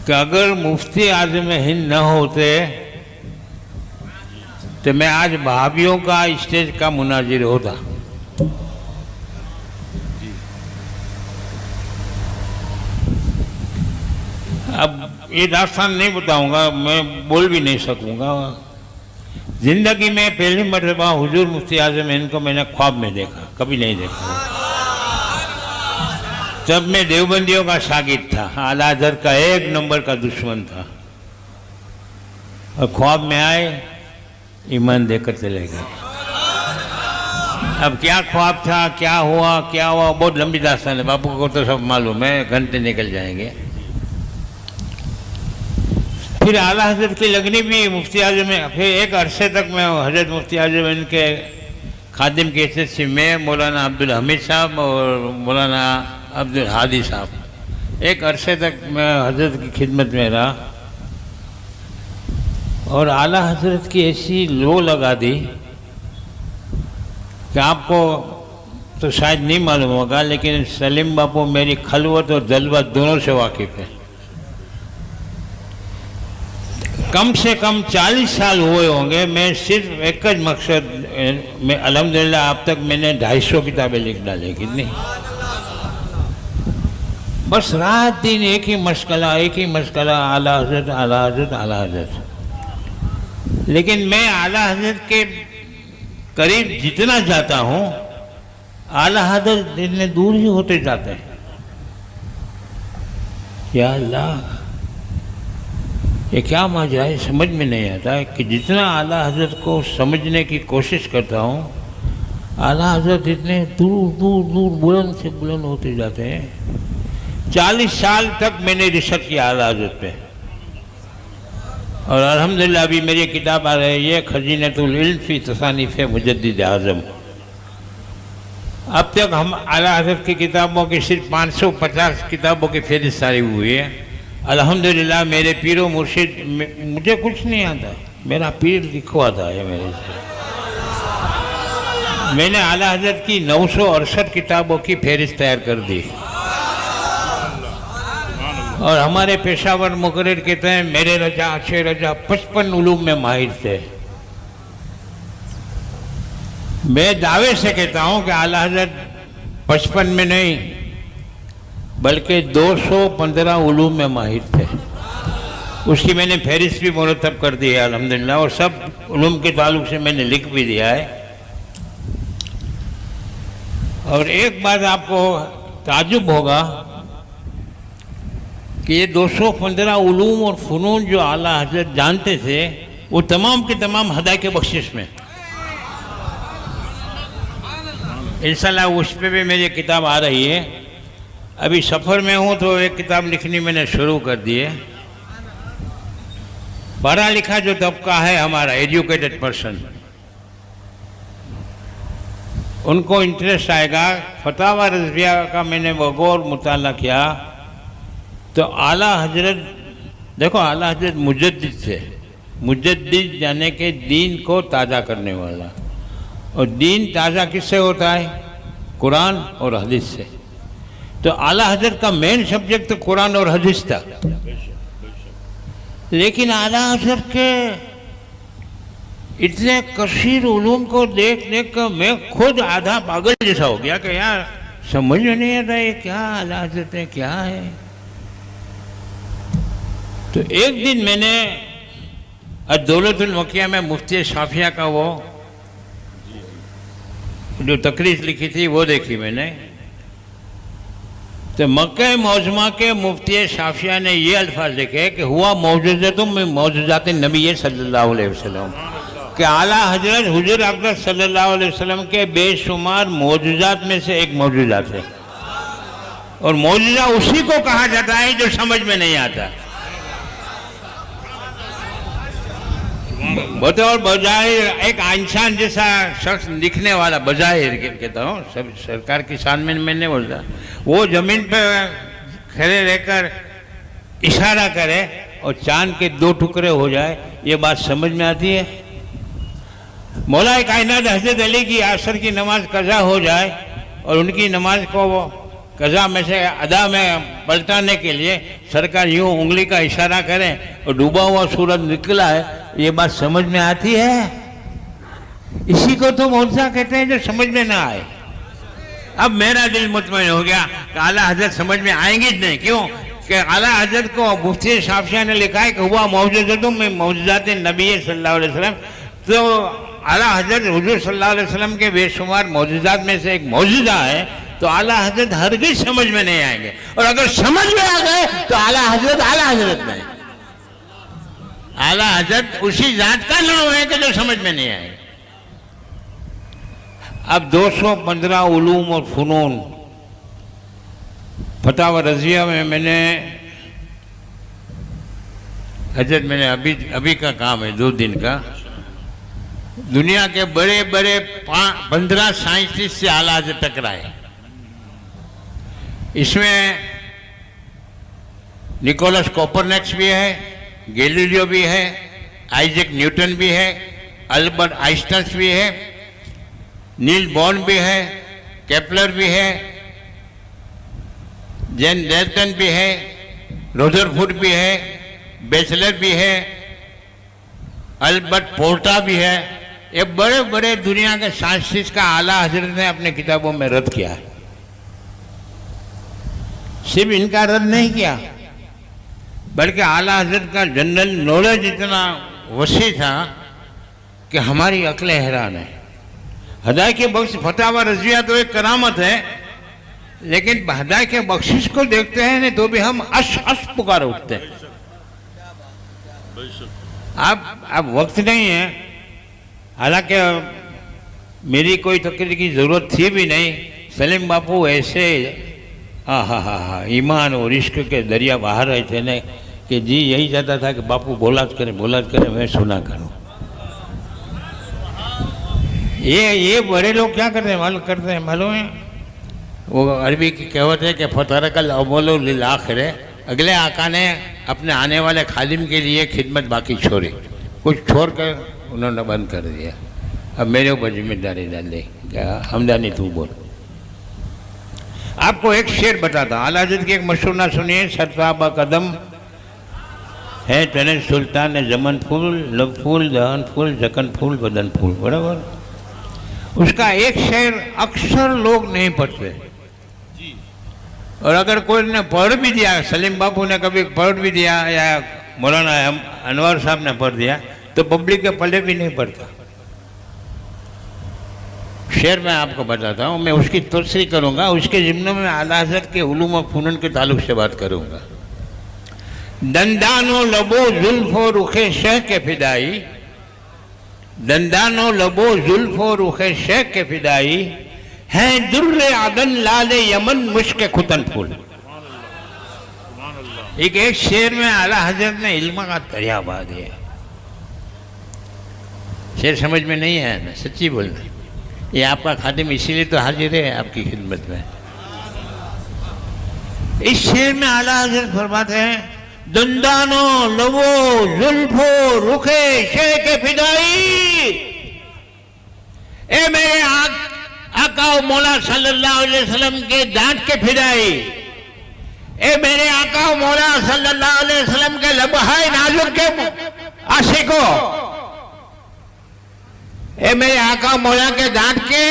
कि अगर मुफ्ती आज़म हिंद न होते तो मैं आज भाभीियों का स्टेज का मुनाजिर होता। अब ये दास्तान नहीं बताऊंगा, मैं बोल भी नहीं सकूंगा। जिंदगी में पहली मरतबा हुजूर मुफ्ती आज़म हिंद को मैंने ख्वाब में देखा, कभी नहीं देखा। तब मैं देवबंदियों का शागिर्द था, आला हज़रत का एक नंबर का दुश्मन था, और ख्वाब में आए, ईमान देकर चले गए। अब क्या ख्वाब था, क्या हुआ, बहुत लंबी दास्तान है, बापू को तो सब मालूम है, घंटे निकल जाएंगे। फिर आला हज़रत की लगनी भी मुफ्ती आज़म में, फिर एक अरसे तक मैं हज़रत मुफ्ती आज़म इनके खादिम के हैसियत से मैं, मौलाना अब्दुल हमीद साहब और मौलाना अब्दुल हादी साहब, एक अरसे तक मैं हज़रत की खिदमत में रहा। और आला हज़रत की ऐसी लो लगा दी कि आपको तो शायद नहीं मालूम होगा, लेकिन सलीम बापू मेरी खलवत और जलवत दोनों से वाकिफ़ है। कम से कम 40 साल हुए होंगे, मैं सिर्फ एक ही मकसद में, अल्हम्दुलिल्लाह अब तक मैंने 250 किताबें लिख डाली, कितनी, बस रात दिन एक ही मशगला, आला हज़रत, आला हज़रत, आला हज़रत। लेकिन मैं आला हज़रत के करीब जितना जाता हूँ, आला हज़रत इतने दूर ही होते जाते हैं। या अल्लाह, ये क्या मजा है, समझ में नहीं आता है कि जितना आला हज़रत को समझने की कोशिश करता हूँ, आला हज़रत इतने दूर दूर दूर बुलंद से बुलंद होते जाते हैं। 40 साल तक मैंने रिसर्च किया आला हज़रत पे, और अल्हम्दुलिल्लाह अभी मेरी किताब आ रही है, खज़ीनतुल इल्म फ़ी तसानीफ़ मुजद्दिद आज़म। अब तक हम आला हज़रत की किताबों की सिर्फ 550 किताबों की फहरिस्त जारी हुई है। अल्हम्दुलिल्लाह मेरे पीरो मुर्शिद, मुझे कुछ नहीं आता, मेरा पीर लिखवाता है मेरे से। मैंने आला हज़रत की 968 किताबों की फहरिस्त तैयार कर दी, और हमारे पेशावर मुकर्रर कहते हैं मेरे रजा अच्छे रजा 55 उलूम में माहिर थे। मैं दावे से कहता हूँ कि आला हज़रत 55 में नहीं बल्कि 215 उलूम में माहिर थे। उसकी मैंने फहरिस्त भी मुरतब कर दी है अल्हम्दुलिल्लाह, और सब उलूम के ताल्लुक से मैंने लिख भी दिया है। और एक बात आपको ताजुब होगा कि ये 215 उलूम और फ़नून जो आला हज़रत जानते थे, वो तमाम के तमाम हदाय के बख्शिश में। इंशाल्लाह उस पर भी मेरी किताब आ रही है। अभी सफ़र में हूँ तो एक किताब लिखनी मैंने शुरू कर दी है। पढ़ा लिखा जो तबका है हमारा, एजुकेटेड पर्सन, उनको इंटरेस्ट आएगा। फतावा रज़विया का मैंने बगौर मुताला किया तो आला हज़रत, देखो आला हज़रत मुजद्दिद थे। मुजद्दिद यानी कि दीन को ताज़ा करने वाला, और दीन ताज़ा किससे होता है? कुरान और हदीस से। तो आला हज़रत का मेन सब्जेक्ट तो कुरान और हदीस था, लेकिन आला हज़रत के इतने कसीर उलूम को देख देख कर मैं खुद आधा पागल जैसा हो गया कि यार समझ में नहीं आता ये क्या आला हज़रत है, क्या है। तो एक दिन मैंने अद-दौलतुल मकिया में मुफ्ती शाफिया का वो जो तकरीर लिखी थी वो देखी मैंने। तो मक्का मौजमा के मुफ्ती शाफिया ने ये अल्फाज लिखे कि हुआ मौजूज़तुम मिन मौजूज़ात नबी सल्लल्लाहु अलैहि वसल्लम, कि आला हज़रत हुज़ूर अक़दस सल्लल्लाहु अलैहि वसल्लम के बेशुमार मौजूज़ात में से एक मौजूज़ा थे। और मौजूज़ा उसी को कहा जाता है जो समझ में नहीं आता। बतौर बजाहिर एक इंसान जैसा शख्स दिखने वाला, बजाहिर कहता हूँ, सब सरकार की शान में मैं नहीं बोलता, वो जमीन पे खड़े रहकर इशारा करे और चांद के 2 टुकड़े हो जाए, ये बात समझ में आती है? मौला कायनात हज़रत अली की असर की नमाज कज़ा हो जाए और उनकी नमाज को वो कज़ा में से अदा में पलटाने के लिए सरकार यूं उंगली का इशारा करे और डूबा हुआ सूरज निकला है, ये बात समझ में आती है? इसी को तो मौजज़ा कहते हैं जो समझ में ना आए। अब मेरा दिल मुतमईन हो गया कि आला हजरत समझ में आएंगी नहीं। क्यों कि आला हजरत को मुफ्ती शाफिया ने लिखा है कि हुआ मौजूदतुम में मौजूदात नबी सल्लल्लाहु अलैहि वसल्लम। तो आला हजरत हुजूर सल्लल्लाहु अलैहि वसल्लम के बेशुमार मौजूदात में से एक मौजूदा है, तो आला हजरत हरगिज़ समझ में नहीं आएंगे। और अगर समझ में आ गए तो आला हजरत नहीं, आला हजरत उसी जात का नाम है कि जो समझ में नहीं आएगा। अब 215 उलूम और फ़ुनून फतावा रज़िया में मैंने हजरत मैंने अभी का काम है 2 दिन का, दुनिया के बड़े बड़े 15 साइंटिस्ट से आला हजरत टकराए। इसमें निकोलस कोपरनिकस भी है, गैलीलियो भी है, आइजैक न्यूटन भी है, अल्बर्ट आइंस्टाइन भी है, नील बोर्न भी है, केपलर भी है, जैन डेल्टन भी है, रोदरफुर्ड भी है, बेचलर भी है, अल्बर्ट पोर्टा भी है। ये बड़े बड़े दुनिया के साइंटिस्ट का आला हजरत ने अपने किताबों में रद्द किया है। सिर्फ इनका रद्द नहीं किया, बल्कि आला हजरत का जनरल नॉलेज इतना वसी था कि हमारी अक्लें हैरान है। हदायत के बख्श फतावा रज़िया तो एक करामत है, लेकिन हदायत के बख्शिश को देखते हैं नहीं तो भी हम अश पुकार उठते हैं। अब वक्त नहीं है, हालांकि मेरी कोई तकरीर की ज़रूरत थी भी नहीं। सलीम बापू ऐसे हा ईमान और इश्क के दरिया बहा रहे थे ने कि जी यही चाहता था कि बापू बोला करे मैं सुना करूं। ये बड़े लोग क्या करते हैं मालूम है? वो अरबी की कहावत है कि फतरकल अव्वलु लिल आखिर, अगले आका ने अपने आने वाले खादिम के लिए खिदमत बाकी छोड़ी, कुछ छोड़ कर उन्होंने बंद कर दिया। अब मेरे ऊपर जिम्मेदारी डाल दी, क्या हमदानी तू बोल। आपको एक शेर बताता, आला हज़रत की एक मशहूर ना सुनिए, सरताबा कदम है तने सुल्तान जमन फूल, लब फूल, दहन फूल, जकन फूल, बदन फूल, बराबर। उसका एक शेर अक्सर लोग नहीं पढ़ते, और अगर कोई ने पढ़ भी दिया, सलीम बापू ने कभी पढ़ भी दिया या मौलाना अनवर साहब ने पढ़ दिया, तो पब्लिक के पल्ले भी नहीं पड़ता। शेर मैं आपको बताता हूँ, मैं उसकी तफसीर करूँगा, उसके ज़िम्मे में आला हज़रत के उलूम और फ़ुनून के ताल्लुक़ से बात करूँगा। दंदानो लबो जुल्फ़ो रुखे शह के फिदाई, दंदानो लबो जुल्फ़ो रुखे शह के फिदाई, हैं दुर्रे आदन लाले यमन मुश्क खुतन फूल। एक शेर में आला हज़रत ने इल्म का दरिया बहा दिया। शेर समझ में नहीं आया ना, सच्ची बोलना, ये आपका खादिम इसीलिए तो हाजिर है आपकी खिदमत में। इस शेर में आला हज़रत फरमाते हैं, दंदानो लबो जुल्फो रुखे शे के फिदाई, ए मेरे आका मौला सल्लल्लाहु अलैहि वसल्लम के दांत के फिदाई, ए मेरे आका मौला सल्लल्लाहु अलैहि वसल्लम के लबहाए नाजुक के आशिको, ए मेरे आका मौला के दांत के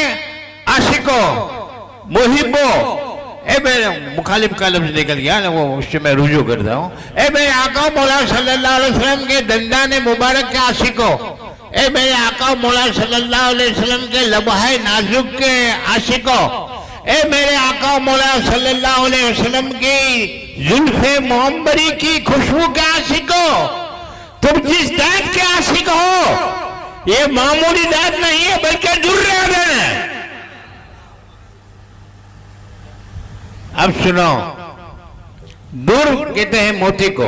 आशिको मुहिबो, ए मेरे मुखालिफ का लफ्ज निकल गया ना, वो उससे मैं रुजू करता हूँ। ए मेरे आका मौला सल्लल्लाहु अलैहि वसल्लम के दंदान मुबारक के आशिको, ए मेरे आका मौला सल्लल्लाहु अलैहि वसल्लम के लबहाए नाजुक के आशिको, ए मेरे आका मौला सल्लल्लाहु अलैहि वसल्लम की जुल्फे मोहम्मरी की खुशबू के आशिको, तुम जिस दांत के आशिक हो, ये मामूली दांत नहीं है बल्कि दुर्रे अदन है। अब सुनो, दुर कहते हैं मोती को,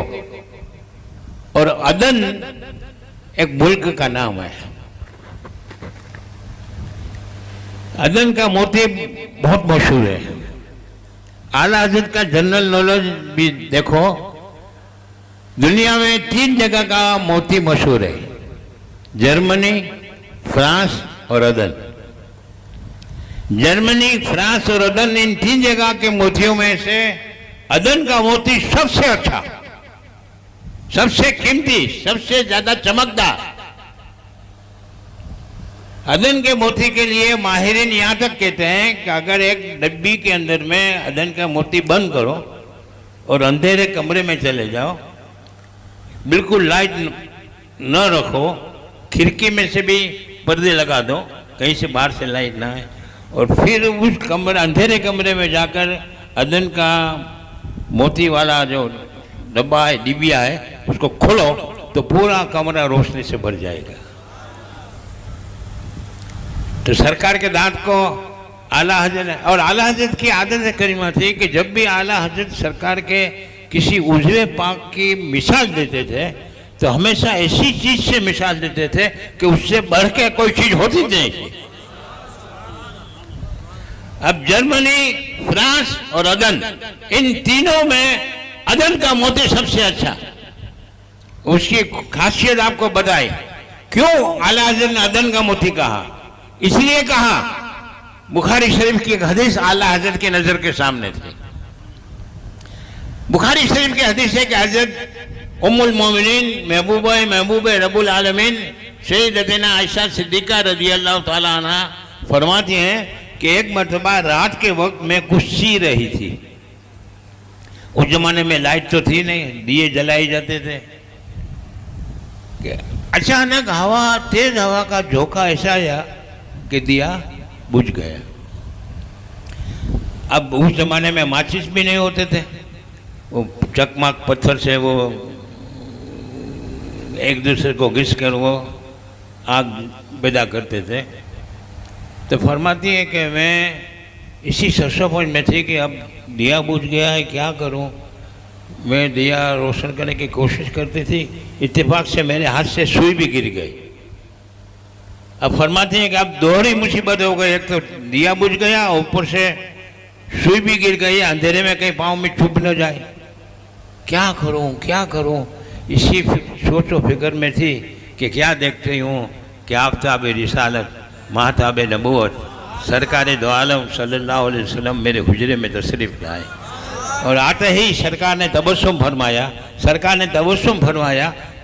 और अदन एक मुल्क का नाम है। अदन का मोती बहुत मशहूर है। आला हज़रत का जनरल नॉलेज भी देखो, दुनिया में 3 जगह का मोती मशहूर है, जर्मनी, फ्रांस और अदन। जर्मनी, फ्रांस और अदन, इन 3 जगह के मोतियों में से अदन का मोती सबसे अच्छा, सबसे कीमती, सबसे ज्यादा चमकदार। अदन के मोती के लिए माहिरीन यहां तक कहते हैं कि अगर एक डब्बी के अंदर में अदन का मोती बंद करो और अंधेरे कमरे में चले जाओ, बिल्कुल लाइट न रखो, खिड़की में से भी पर्दे लगा दो, कहीं से बाहर से लाइट ना आए, और फिर उस कमरे, अंधेरे कमरे में जाकर अदन का मोती वाला जो डब्बा है, डिबिया है, उसको खोलो तो पूरा कमरा रोशनी से भर जाएगा। तो सरकार के दांत को आला हजरत, और आला हजरत की आदत करीमा थी कि जब भी आला हजरत सरकार के किसी उजवे पाक की मिसाल देते थे तो हमेशा ऐसी चीज से मिसाल देते थे कि उससे बढ़ के कोई चीज होती नहीं थी। अब जर्मनी, फ्रांस और अदन, इन तीनों में अदन का मोती सबसे अच्छा। उसकी खासियत आपको बताई। क्यों आला हजरत ने अदन का मोती कहा? इसलिए कहा, बुखारी शरीफ की एक हदीस आला हजरत की नजर के सामने थी। बुखारी शरीफ की हदीस है कि हजरत उम्मुल मोमिनीन महबूब रब्बुल आलमीन सैयदतना आयशा सिद्दीका रज़ियल्लाहु ताला अन्हा फरमाती हैं कि एक मरतबा रात के वक्त में कुछ सी रही थी। उस जमाने में लाइट तो थी नहीं, दिए जलाए जाते थे। अचानक तेज हवा का झोंका ऐसा आया कि दिया बुझ गया। अब उस जमाने में माचिस भी नहीं होते थे, वो चकमक पत्थर से वो एक दूसरे को घिस कर वो आग पैदा करते थे। तो फरमाती है कि मैं इसी सरसों में थी कि अब दिया बुझ गया है, क्या करूं? मैं दिया रोशन करने की कोशिश करती थी, इत्तेफाक से मेरे हाथ से सुई भी गिर गई। अब फरमाते हैं कि अब दोहरी मुसीबत हो गई, एक तो दिया बुझ गया, ऊपर से सुई भी गिर गई, अंधेरे में कहीं पाँव में चुभ न जाए, क्या करूं क्या करूं? इसी सोचो फिक्र में थी कि क्या देखती हूँ कि आफ्ताब रिसालत महताब नबूवत सरकार दो आलम सल्लल्लाहु अलैहि वसल्लम मेरे हुजरे में तशरीफ लाए, और आते ही सरकार ने तबस्सुम फरमाया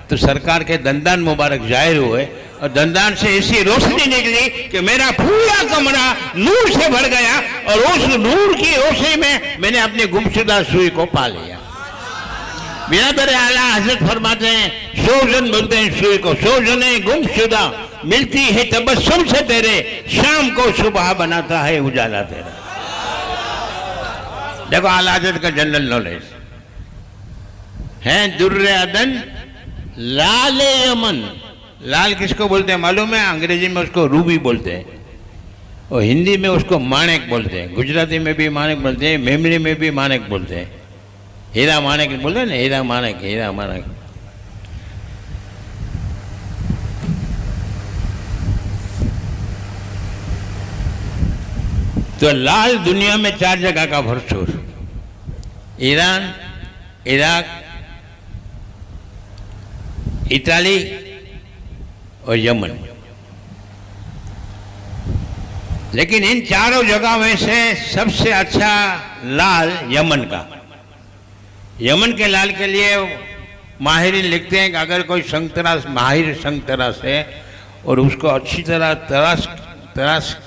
तो सरकार के दंदान मुबारक जाहिर हुए, और दंदान से ऐसी रोशनी निकली कि मेरा पूरा कमरा नूर से भर गया, और उस नूर की रोशनी में मैंने अपनी गुमशुदा सुई को पा लिया। बिरादर आला हजरत फरमाते हैं, 100 जन बोलते हैं सुई को, 100 जने गुमशुदा मिलती है तबस्सुम से तेरे, शाम को सुबह बनाता है उजाला तेरा। देखो आला हजरत का जनरल नॉलेज है। दुर्रे अदन लाल यमन, लाल किसको बोलते हैं मालूम है? अंग्रेजी में उसको रूबी बोलते हैं, और हिंदी में उसको माणेक बोलते हैं, गुजराती में भी माणेक बोलते हैं, मेमरी में भी माणेक बोलते हैं, हीरा माणेक बोलते हैं ना, हीरा माणेक। तो लाल दुनिया में 4 जगह का भरपूर, ईरान, इराक, इटाली और यमन। लेकिन इन चारों जगह में से सबसे अच्छा लाल यमन का। यमन के लाल के लिए माहिरीन लिखते हैं कि अगर कोई माहिर संग तराश है और उसको अच्छी तरह तराश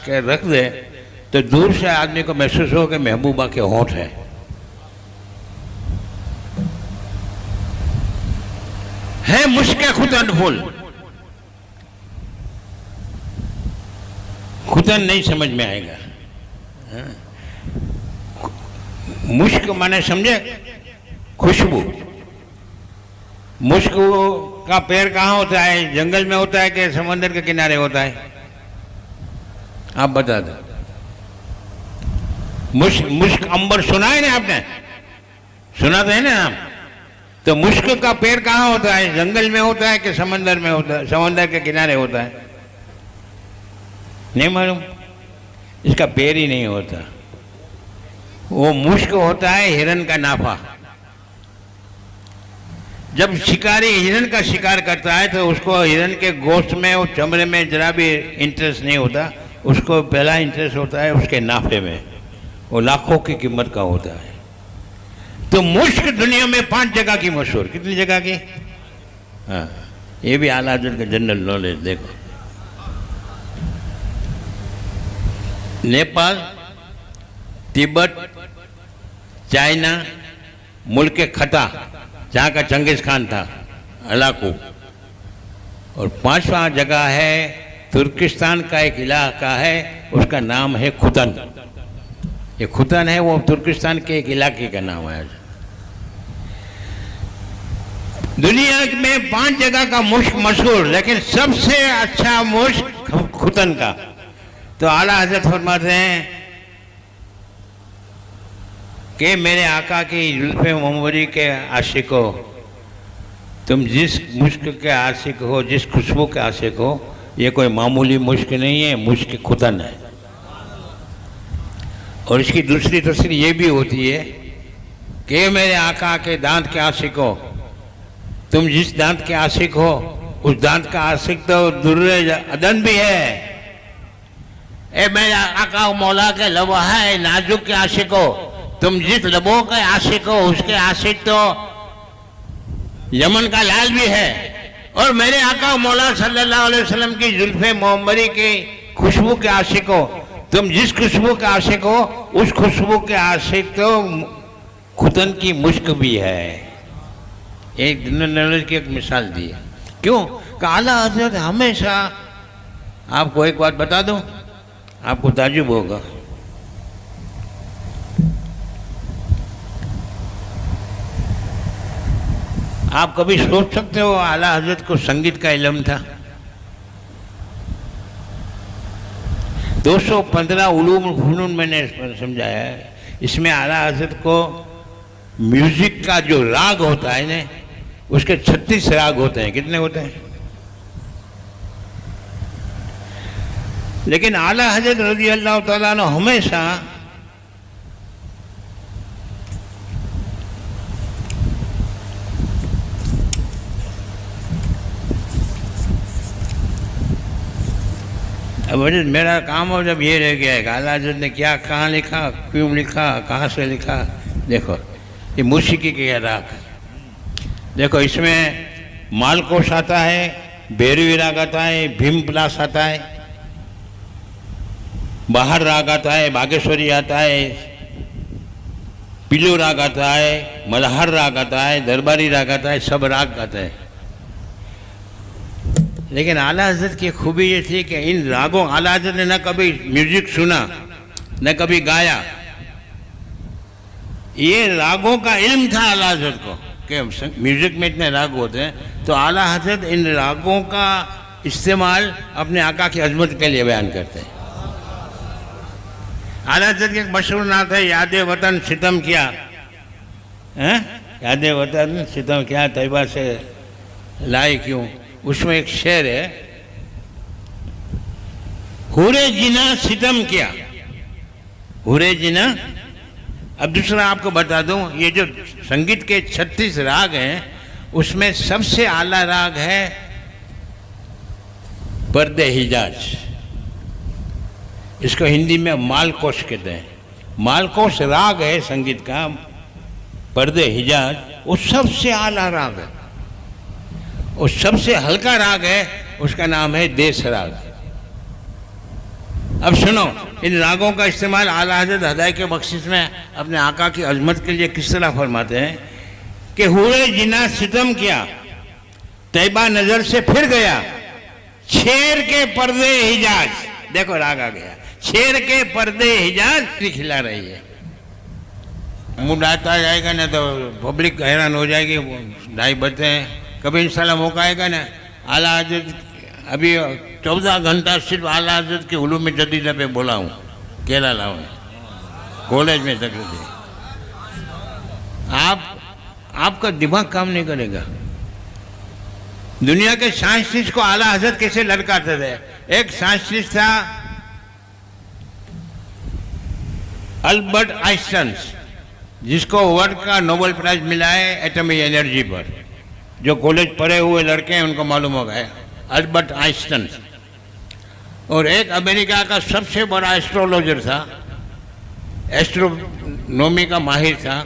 के रख दे तो दूर से आदमी को महसूस हो कि महबूबा के होंठ है मुश्किल खुतन फूल। खुतन नहीं समझ में आएगा। मुश्क माने समझे? खुशबू। मुश्क का पेड़ कहाँ होता है? जंगल में होता है कि समंदर के किनारे होता है? आप बता दो। मुश्क अंबर सुना है ना आपने? सुना तो है ना आप? तो मुश्क का पेड़ कहाँ होता है? जंगल में होता है कि समंदर में होता है? समंदर के किनारे होता है? नहीं मालूम? इसका पेड़ ही नहीं होता। वो मुश्क होता है हिरन का नाफा। जब शिकारी हिरन का शिकार करता है तो उसको हिरन के गोश्त में और चमड़े में जरा भी इंटरेस्ट नहीं होता, उसको पहला इंटरेस्ट होता है उसके नाफे में, वो लाखों की कीमत का होता है। तो मुश्क दुनिया में 5 जगह की मशहूर, कितनी जगह की? हाँ, ये भी आला हज़रत का जनरल नॉलेज। देखो, नेपाल, तिब्बत, चाइना, मुल्क खता जहाँ का चंगेज खान था, अलाकू, और 5वां जगह है तुर्किस्तान का एक इलाका है, उसका नाम है खुतन। ये खुतन है, वो तुर्किस्तान के एक इलाके का नाम है। दुनिया में 5 जगह का मुश्क मशहूर, लेकिन सबसे अच्छा मुश्क खुतन का। तो आला हज़रत फरमाते हैं कि मेरे आका की जुल्फ़े मुहम्मदी के आशिको, तुम जिस मुश्क के आशिक हो, जिस खुशबू के आशिक हो, ये कोई मामूली मुश्क नहीं है, मुश्क खुतन है। और इसकी दूसरी तफसीर ये भी होती है कि मेरे आका के दांत के आशिक हो, तुम जिस दांत के आशिक हो, उस दांत का आशिक तो दुर्रे अदन भी है। ए मेरे आका मौला के लबा है नाजुक के आशिक हो, तुम जिस लबों के आशिक हो, उसके आशिक तो यमन का लाल भी है। और मेरे आका मौला सल्लल्लाहु अलैहि वसल्लम की जुल्फ़े मोहम्मदी की खुशबू के आशिक हो, तुम जिस खुशबू के आशिक हो, उस खुशबू के आशिक तो खुतन की मुश्क भी है। एक नॉलेज की एक मिसाल दी है। क्यों? कि आला हज़रत हमेशा, आपको एक बात बता दूं, आपको ताजुब होगा। आप कभी सोच सकते हो आला हज़रत को संगीत का इल्म था? 215 उलूम फ़नून मैंने समझाया है। इसमें आला हज़रत को म्यूजिक का जो राग होता है ना, उसके 36 राग होते हैं। कितने होते हैं? लेकिन आला हज़रत रज़ी अल्लाह तआला अन्हु हमेशा अब मेरा काम हो जब ये रह गया है, आला हज़रत ने क्या, कहाँ लिखा, क्यों लिखा, कहाँ से लिखा। देखो, ये मौसीकी के राग, देखो इसमें मालकोश आता है, भैरवी राग आता है, भीम प्लास आता है, बाहर राग आता है, बागेश्वरी आता है, पिलो राग आता है, मल्हार राग आता है, दरबारी राग आता है, सब राग आता है। लेकिन आला हज़रत की खूबी ये थी कि इन रागों, आला हज़रत ने न कभी म्यूजिक सुना, न कभी गाया, ये रागों का इल्म था आला हज़रत को कि म्यूजिक में इतने राग होते हैं। तो आला हज़रत इन रागों का इस्तेमाल अपने आका की अजमत के लिए बयान करते हैं। आला हज़रत की एक मशहूर नात है, याद वतन सितम किया, याद वतन सितम किया, तैयबा से लाए क्यों। उसमें एक शेर है, हुरे जिना सितम किया, हुरे जिना। अब दूसरा आपको बता दूं, ये जो संगीत के 36 राग हैं, उसमें सबसे आला राग है पर्दे हिजाज। इसको हिंदी में मालकोश कहते हैं। मालकोश राग है संगीत का, पर्दे हिजाज, वो सबसे आला राग है। और सबसे हल्का राग है, उसका नाम है देश राग। अब सुनो, इन रागों का इस्तेमाल आला हज़रत हदायत के बख्शिश में अपने आका की अजमत के लिए किस तरह फरमाते हैं कि हुए जिना सितम किया, तैयबा नजर से फिर गया, शेर के पर्दे हिजाज। देखो राग आ गया, शेर के पर्दे हिजाज खिला रही है। मुंह डालता जाएगा ना तो पब्लिक हैरान हो जाएगी। 2:30 बजते हैं, कभी इंशाल्लाह मौका आएगा ना। आला हज़रत अभी 14 घंटा सिर्फ आला हज़रत के उलूम जदीदा पे बोला हूँ, केरला में कॉलेज में तक। आपका दिमाग काम नहीं करेगा। दुनिया के साइंटिस्ट को आला हज़रत कैसे लड़काते थे। एक साइंटिस्ट था अल्बर्ट आइंस्टाइन, जिसको वर्ल्ड का नोबेल प्राइज मिला है एटॉमिक एनर्जी पर। जो कॉलेज पढ़े हुए लड़के हैं उनको मालूम होगा, अल्बर्ट आइंस्टाइन। और एक अमेरिका का सबसे बड़ा एस्ट्रोलॉजर था, एस्ट्रोनॉमी का माहिर था,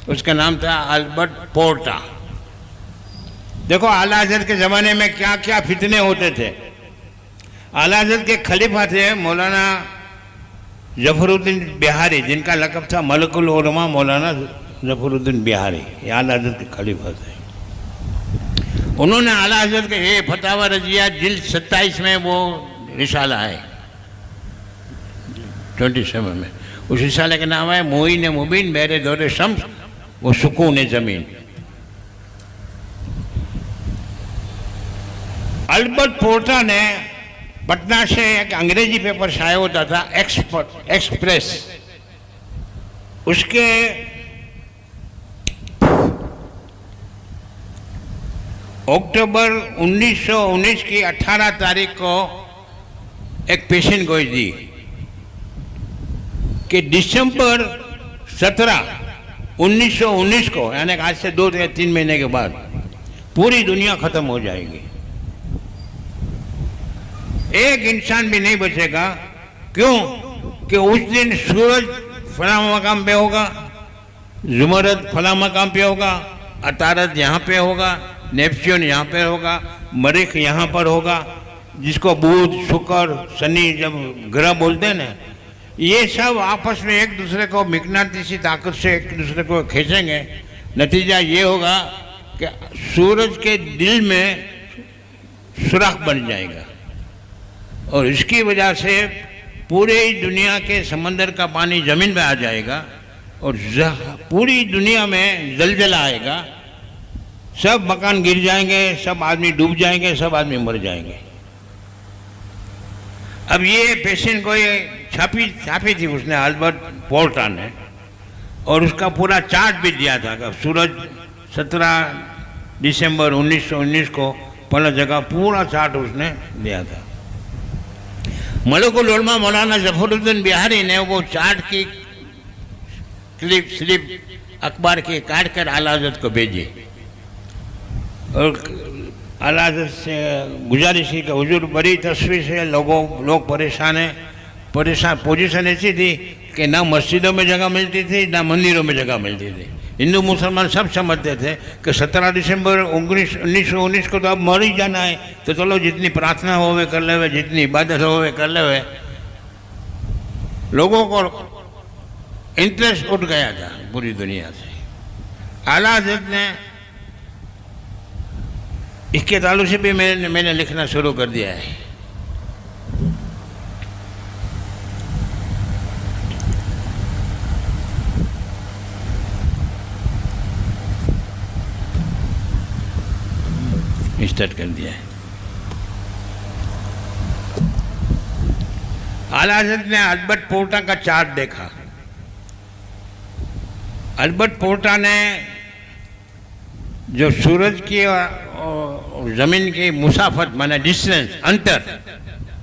उसका नाम था अल्बर्ट पोर्टा। देखो आला हज़रत के ज़माने में क्या क्या फितने होते थे। आला हज़रत के खलीफा थे मौलाना जफरुद्दीन बिहारी, जिनका लक़ब था मलकुल उलमा मौलाना जफरुद्दीन बिहारी, ये आला हज़रत के खलीफा थे। उन्होंने आला हज़रत के ये फतावा रजिया जिल्द 27 में वो रिसाला है 27 में, उस रिसाले का नाम है मोइन मुबीन मेरे दौरे शम्स वो सुकून ज़मीन। अल्बर्ट पोर्टा ने पटना से एक अंग्रेजी पेपर शाया होता था एक्सप्रेस, उसके अक्टूबर 1919 की 18 तारीख को एक पेशन गोई दी कि दिसंबर 17, 1919 को, यानी आज से 2 या 3 महीने के बाद पूरी दुनिया खत्म हो जाएगी, एक इंसान भी नहीं बचेगा। क्यों? कि उस दिन सूरज फला मकाम पे होगा, जुमरत फला मकाम पे होगा, अतारत यहाँ पे होगा, नेपच्यून यहाँ पे होगा, मरीख यहाँ पर होगा, जिसको बुध शुक्र शनि जब ग्रह बोलते हैं ना, ये सब आपस में एक दूसरे को मिकनातीसी ताकत से एक दूसरे को खींचेंगे। नतीजा ये होगा कि सूरज के दिल में सुराख बन जाएगा और इसकी वजह से पूरी दुनिया के समंदर का पानी ज़मीन में आ जाएगा और पूरी दुनिया में जलजला आएगा, सब मकान गिर जाएंगे, सब आदमी डूब जाएंगे, सब आदमी मर जाएंगे। अब ये पेशेंट को ये छापी थी उसने अल्बर्ट पोर्टा ने, और उसका पूरा चार्ट भी दिया था कि सूरज 17 दिसंबर 1919 को पहला जगह पूरा चार्ट उसने दिया था। मलकुल उलमा मौलाना जफरुद्दीन बिहारी ने वो चार्ट की स्लिप अखबार की काट कर आला हज़रत को भेजी और आला हज़रत से गुजारिश की कि हुजूर बड़ी तस्वीर से लोग परेशान पोजीशन ऐसी थी कि ना मस्जिदों में जगह मिलती थी ना मंदिरों में जगह मिलती थी। हिंदू मुसलमान सब समझते थे कि 17 दिसंबर 1919 को तो अब मर ही जाना है, तो चलो जितनी प्रार्थना होवे कर ले, जितनी इबादत होवे कर ले। लोगों को इंटरेस्ट उठ गया था पूरी दुनिया से। आला हज़रत ने इसके ताल्लुक से भी मैंने लिखना शुरू कर दिया है। स्टार्ट कर दिया है। आला हज़रत ने अल्बर्ट पोर्टा का चार्ट देखा। अल्बर्ट पोर्टा ने जो सूरज की और ज़मीन की मुसाफत माने डिस्टेंस अंतर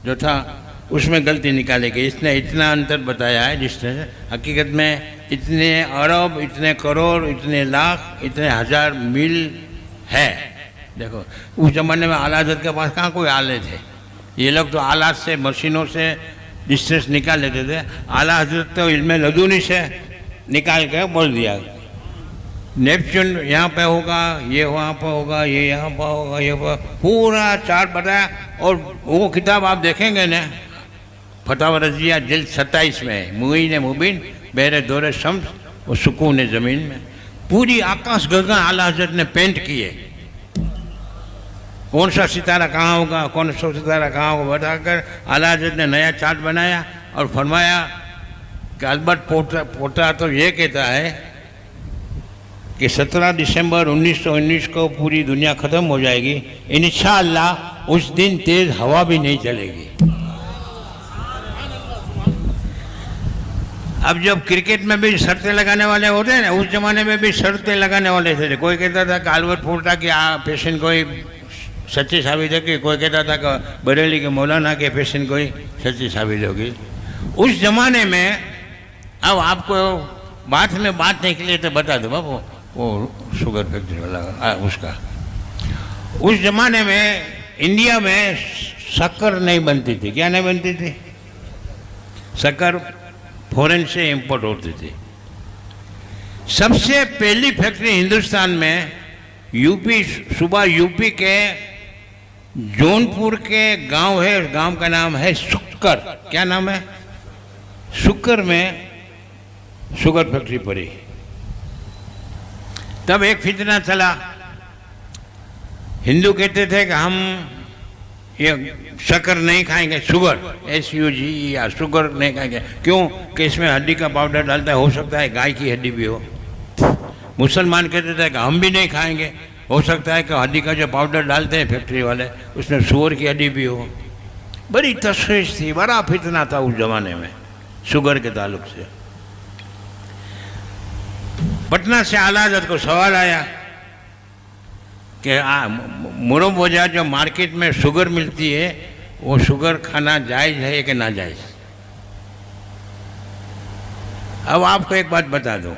जो था उसमें गलती निकाली गई। इसने इतना अंतर बताया है डिस्टेंस, हकीकत में इतने अरब, इतने करोड़, इतने लाख, इतने हज़ार मील है। देखो उस ज़माने में आला हज़रत के पास कहाँ कोई आले थे, ये लोग तो आलात से मशीनों से डिस्टेंस निकाल लेते थे। आला हज़रत तो इल्मे लदूनी से निकाल के बोल दिया नेपच्यून यहाँ पे होगा, ये वहाँ पर होगा, ये यहाँ पर होगा, ये पर पूरा चार्ट बताया। और वो किताब आप देखेंगे ना, फतावा रजिया जिल्द 27 में मोइन मुबीन बेरे दौरे शम्स और सुकून ज़मीन में पूरी आकाश गगन आला हज़रत ने पेंट किए। कौन सा सितारा कहाँ होगा, कौन सा सितारा कहाँ होगा बताकर आला हज़रत ने नया चार्ट बनाया और फरमाया कि अल्बर्ट पोर्टा तो ये कहता है कि 17 दिसंबर 1919 को पूरी दुनिया ख़त्म हो जाएगी, इंशाअल्लाह उस दिन तेज़ हवा भी नहीं चलेगी। अब जब क्रिकेट में भी शर्तें लगाने वाले होते हैं ना, उस ज़माने में भी शर्तें लगाने वाले थे। कोई कहता था कि अल्बर्ट पोर्टा की पेशेंट कोई सच्ची साबित होगी, कोई कहता था कि बरेली के मौलाना के पेशेंट कोई सच्ची साबित होगी। उस ज़माने में, अब आपको बात में बात निकले तो बता दो बाबू, वो शुगर फैक्ट्री वाला उसका, उस ज़माने में इंडिया में शक्कर नहीं बनती थी। क्या नहीं बनती थी? शक्कर फॉरेन से इंपोर्ट होती थी। सबसे पहली फैक्ट्री हिंदुस्तान में यूपी, सुबह यूपी के जौनपुर के गांव है, उस गांव का नाम है शुक्कर। क्या नाम है? शुक्कर में शुगर फैक्ट्री पड़ी। तब एक फितना चला, हिंदू कहते थे कि हम ये शक्कर नहीं खाएंगे, शुगर, SUG या शुगर नहीं खाएंगे। क्यों? कि इसमें हड्डी का पाउडर डालता है, हो सकता है गाय की हड्डी भी हो। मुसलमान कहते थे कि हम भी नहीं खाएंगे, हो सकता है कि हड्डी का जो पाउडर डालते हैं फैक्ट्री वाले उसमें सूअर की हड्डी भी हो। बड़ी तशवीश थी, बड़ा फितना था उस जमाने में शुगर के ताल्लुक से। पटना से आला हज़रत को सवाल आया कि मुरम वजह जो मार्केट में शुगर मिलती है वो शुगर खाना जायज़ है कि ना जायज़। अब आपको एक बात बता दूं,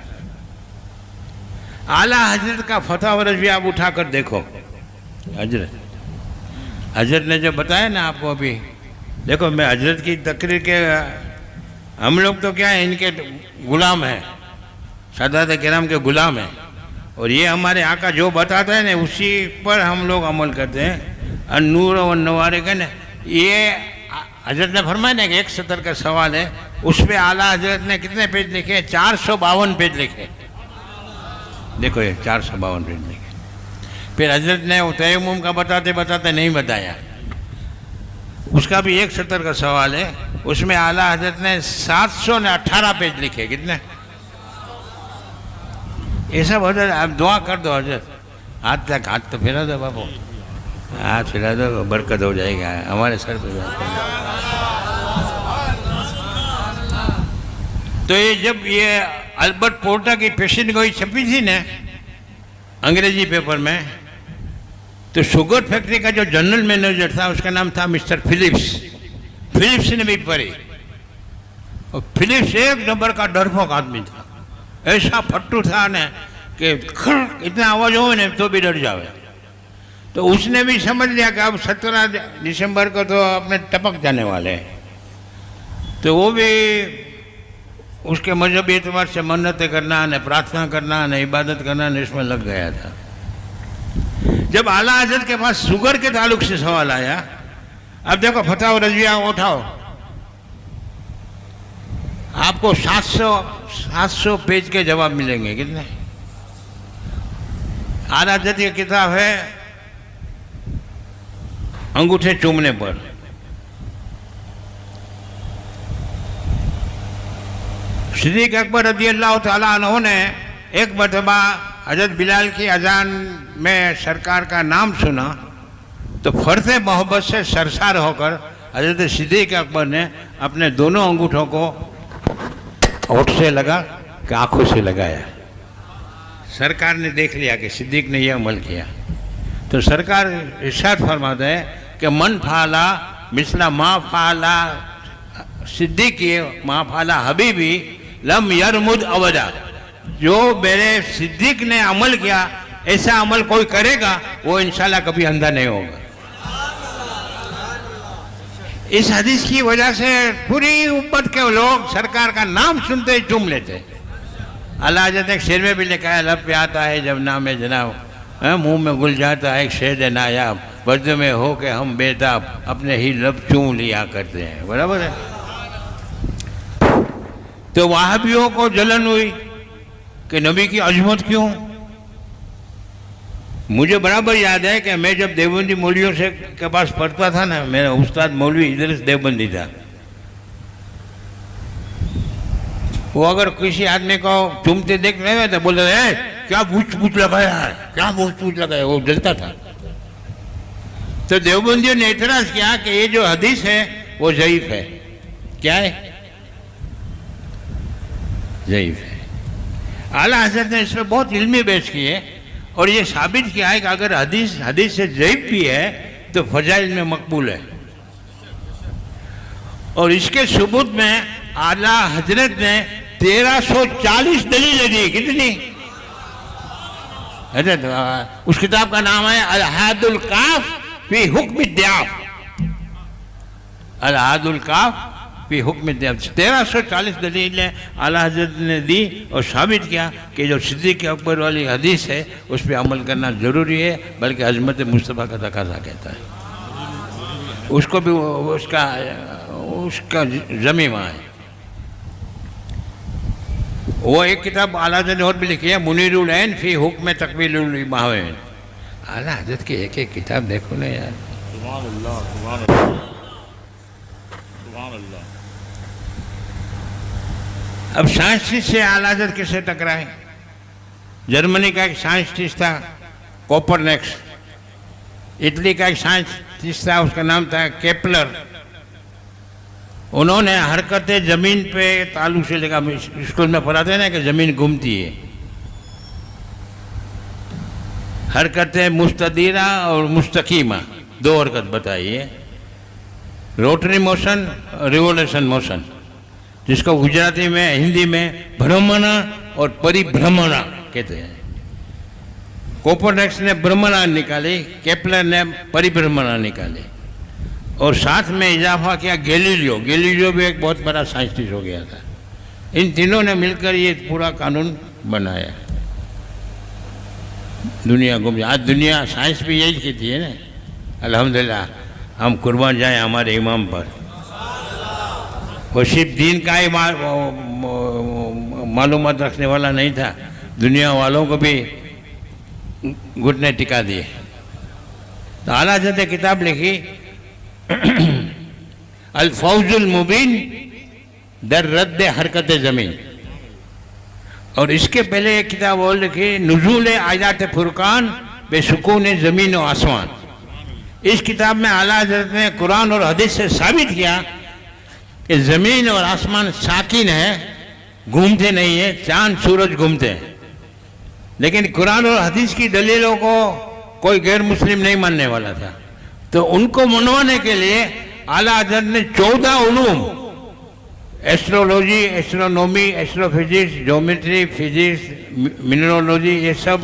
आला हजरत का फतवा रज़वी आप उठाकर देखो। हजरत ने जो बताया ना आपको अभी, देखो मैं हजरत की तकरीर के, हम लोग तो क्या है, इनके गुलाम हैं, सादात किराम के गुलाम हैं, और ये हमारे आका जो बताता है ना उसी पर हम लोग अमल करते हैं। और नूर और नवारे का ना, ये हजरत ने फरमाया ना कि 170 का सवाल है, उस पर आला हजरत ने कितने पेज लिखे? 452 पेज लिखे। देखो ये 452 पेज लिखे। फिर हजरत ने तयम्मुम का बताते बताते नहीं बताया, उसका भी 170 का सवाल है, उसमें आला हजरत ने 718 पेज लिखे। कितने? ये सब हजरत, आप दुआ कर दो हजरत, हाथ तो फिरा दो बाबू, हाथ फिरा दो, बरकत हो जाएगा हमारे सर पे। तो ये जब ये अल्बर्ट पोर्टा की पेशन गोई छपी थी ना अंग्रेजी पेपर में, तो शुगर फैक्ट्री का जो जनरल मैनेजर था उसका नाम था मिस्टर फिलिप्स। फिलिप्स ने भी पढ़ी, और फिलिप्स एक नंबर का डरपोक आदमी था, ऐसा फट्टू था ना कि खड़ इतना आवाज हो ना तो भी डर जावे। तो उसने भी समझ लिया कि अब 17 दिसंबर को तो अपने टपक जाने वाले हैं, तो वो भी उसके मजहबी एतबार से मन्नतें करना न प्रार्थना करना न इबादत करना न इसमें लग गया था। जब आला हजरत के पास शुगर के ताल्लुक से सवाल आया, अब देखो फतवा रज़विया उठाओ, आपको 700 पेज के जवाब मिलेंगे। कितने? आला हजरत की किताब है अंगूठे चूमने पर। सिद्दीक़ अकबर रज़ियल्लाहु ताला अन्हु ने एक मरतबा हजरत बिलाल की अजान में सरकार का नाम सुना तो फर्ज मोहब्बत से सरसार होकर हजरत सिद्दीक़ अकबर ने अपने दोनों अंगूठों को होठ से लगा कि आंखों से लगाया। सरकार ने देख लिया कि सिद्दीक़ ने यह अमल किया, तो सरकार इरशाद फरमाता है कि मन फाला मिसला मा फाला सिद्दीक़ मा फाला हबीबी लम यरमुद अबदा। जो मेरे सिद्दीक़ ने अमल किया ऐसा अमल कोई करेगा वो इंशाल्लाह कभी अंधा नहीं होगा। इस हदीस की वजह से पूरी उम्मत के लोग सरकार का नाम सुनते ही चूम लेते। अल्लाह हज़रत एक शेर में भी लिखा है, लब पे आता है जब नाम जनाब, मुंह में घुल जाता है एक शेर नायाब, बर्द में हो के हम बेताब अपने ही लब चूम लिया करते हैं। बराबर है। तो वहाबियों को जलन हुई कि नबी की अजमत क्यों। मुझे बराबर याद है कि मैं जब देवबंदी मौलवियों से के पास पढ़ता था ना, मेरा उस्ताद मौलवी इदरीस देवबंदी था, वो अगर किसी आदमी को चूमते देख रहे तो बोलते हैं क्या पूछ लगाया है, क्या पूछ लगाया, वो जलता था। तो देवबंदियों ने एतराज किया कि ये जो हदीस है वो ज़ईफ है। क्या है? ज़ईफ है। आला हज़रत ने इस पर बहुत इल्मी बहस की है और ये साबित किया है कि अगर हदीस से ज़ईफ भी है तो फजाइल में मकबूल है। और इसके सबूत में आला हजरत ने 1340 दलीलें दी। कितनी? हजरत उस किताब का नाम है अल हादुल काफ फी हुक्म दियाफ। अल आदुल काफ भी हुक्म 1340 दलीलें आला हजरत ने दी और साबित किया कि जो सिद्दीक़ अकबर वाली हदीस है उस पर अमल करना ज़रूरी है, बल्कि अज़मत मुस्तफ़ा का तकाज़ा कहता है। उसको भी उसका ज़मीमा है। वो एक किताब आला हजरत ने और भी लिखी है, मुनीरुल ऐन फ़ी हुक्म तकमीलुल महावैन। आला हजरत की एक एक किताब देखो ना यार। सुभान अल्लाह, सुभान अल्लाह, सुभान अल्लाह। अब साइंटिस्ट से आला हजरत किससे टकराए? जर्मनी का एक साइंटिस्ट था कोपरनिकस, इटली का एक साइंटिस्ट था, उसका नाम था केपलर। उन्होंने हरकतें ज़मीन पे ताल्लुक से लिखा। स्कूल में पढ़ाते हैं ना कि ज़मीन घूमती है। हरकतें मुस्तदीरा और मुस्तकीमा, दो हरकत बताई है, रोटरी मोशन, रिवोल्यूशन मोशन, जिसको गुजराती में हिंदी में भ्रमणा और परिभ्रमणा कहते हैं। कोपरनिकस ने भ्रमणा निकाली, केपलर ने परिभ्रमणा निकाली, और साथ में इजाफा किया गैलीलियो। गैलीलियो भी एक बहुत बड़ा साइंटिस्ट हो गया था। इन तीनों ने मिलकर ये पूरा कानून बनाया। दुनिया घूम, आज दुनिया साइंस भी यही कहती है ना। अल्हम्दुलिल्लाह, हम कुर्बान जाएं हमारे इमाम पर। वो सिर्फ दीन का ही मालूमात रखने वाला नहीं था, दुनिया वालों को भी घुटने टिका दिए। तो आला हज़रत ने किताब लिखी अल फौजुल मुबीन दर रद्द हरकत ज़मीन, और इसके पहले एक किताब और लिखी नुज़ूल आयात फुरकान बेसुकून ज़मीन और आसमान। इस किताब में आला हज़रत ने कुरान और हदीस से साबित किया कि ज़मीन और आसमान साकिन है, घूमते नहीं है, चांद सूरज घूमते हैं। लेकिन कुरान और हदीस की दलीलों को कोई गैर मुस्लिम नहीं मानने वाला था, तो उनको मनवाने के लिए आला हज़रत ने 14 Uloom, astrology, astronomy, astrophysics, geometry, physics, mineralogy, ये सब,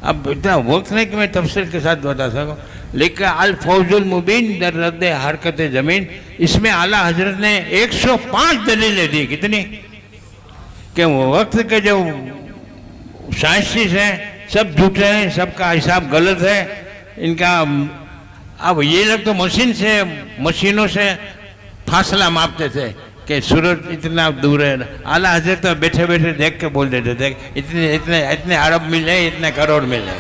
अब इतना वक्त नहीं कि मैं तफसील के साथ बता सकूँ, लेकिन अल फौजुल मुबीन दर रद्द हरकत ज़मीन, इसमें आला हज़रत ने 105 दलीलें दी। कितनी? कि वो वक्त के जो साइंटिस्ट हैं सब झूठे हैं, सबका हिसाब गलत है इनका। अब ये लोग तो मशीनों से फासला मापते थे कि सूरज इतना दूर है। आला हज़रत तो बैठे बैठे देख के बोल देते थे इतने इतने इतने अरब मिले, इतने करोड़ मिले।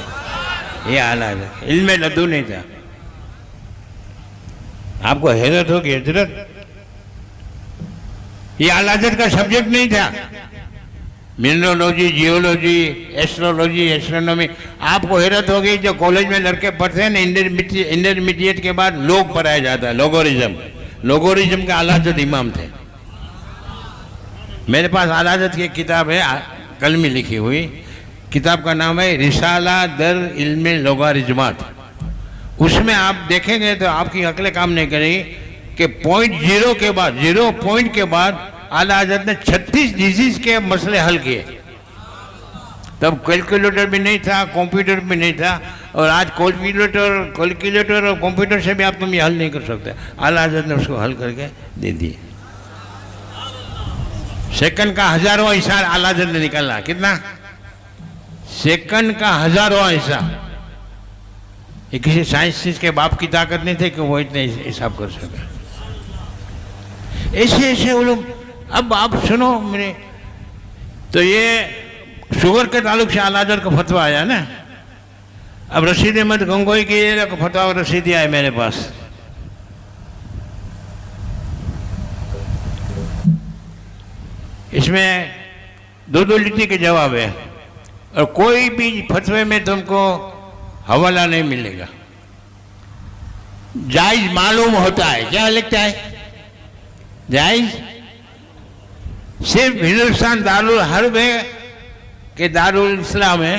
ये आला हज़रत, इल्म लदू नहीं था। आपको हैरत होगी हजरत, ये आला हज़रत का सब्जेक्ट नहीं था। मिनरोलॉजी, जियोलॉजी, एस्ट्रोलॉजी, एस्ट्रोनॉमी, आपको हैरत होगी जो कॉलेज में लड़के पढ़ते हैं ना, इंटरमीडिएट के बाद लोग पढ़ाया जाता है, लोगोरिज्म का आला हज़रत इमाम थे। मेरे पास आला हज़रत की किताब है, कलमी लिखी हुई, किताब का नाम है रिसाला दर इल्म लोगारिज्मात। उसमें आप देखेंगे तो आपकी अक्लें काम नहीं करेगी कि पॉइंट 0 के बाद, 0 पॉइंट के बाद आला हज़रत ने 36 डिजीज के मसले हल किए। तब कैलकुलेटर भी नहीं था, कंप्यूटर भी नहीं था, और आज कैलकुलेटर और कंप्यूटर से भी आप तुम ये हल नहीं कर सकते। आला हज़रत ने उसको हल करके दे दिए। सेकंड का 1000वां हिस्सा आला हज़रत ने निकाला। कितना? सेकंड का 1000वां हिस्सा। ये किसी साइंटिस्ट के बाप की ताकत नहीं थी कि वो इतने हिसाब कर सके। ऐसे ऐसे उलूम। अब आप सुनो मेरे, तो ये शुगर के ताल्लुक से आला हज़रत का फतवा आया ना। अब रशीद अहमद गंगोई की फतवा रसीदी आए मेरे पास। इसमें 2 लिखी के जवाब है, और कोई भी फतवे में तुमको हवाला नहीं मिलेगा। जायज मालूम होता है, क्या लिखता है? जायज सिर्फ हिंदुस्तान दारुल हर्ब है कि दारुल इस्लाम है।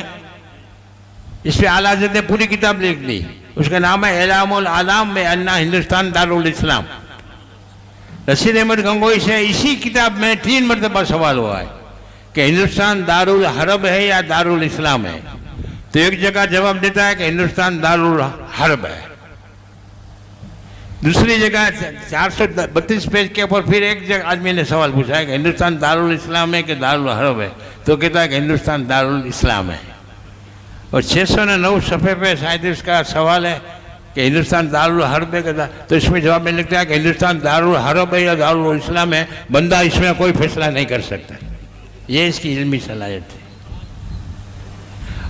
इस पर आला हज़रत ने पूरी किताब लिख दी, उसका नाम है एलामुल आलाम में अन्ना हिंदुस्तान दारुल इस्लाम। रशीद अहमद गंगोई से इसी किताब में 3 मरतबा सवाल हुआ है कि हिंदुस्तान दारुल हर्ब है या दारुल इस्लाम है। तो एक जगह जवाब देता है कि हिंदुस्तान दारुल हर्ब है, दूसरी जगह 432 पेज के ऊपर फिर एक जगह आदमी ने सवाल पूछा है कि हिंदुस्तान दारुल इस्लाम है कि दारुल हरब है, तो कहता है कि हिंदुस्तान दारुल इस्लाम है। और 609 सफ़े पे शायद इसका सवाल है कि हिंदुस्तान दारुल हरब है कहता, तो इसमें जवाब में लिखता है कि हिंदुस्तान दारुल हरब है या दारुल इस्लाम है, बंदा इसमें कोई फैसला नहीं कर सकता। ये इसकी इल्मी सलाहियत थी।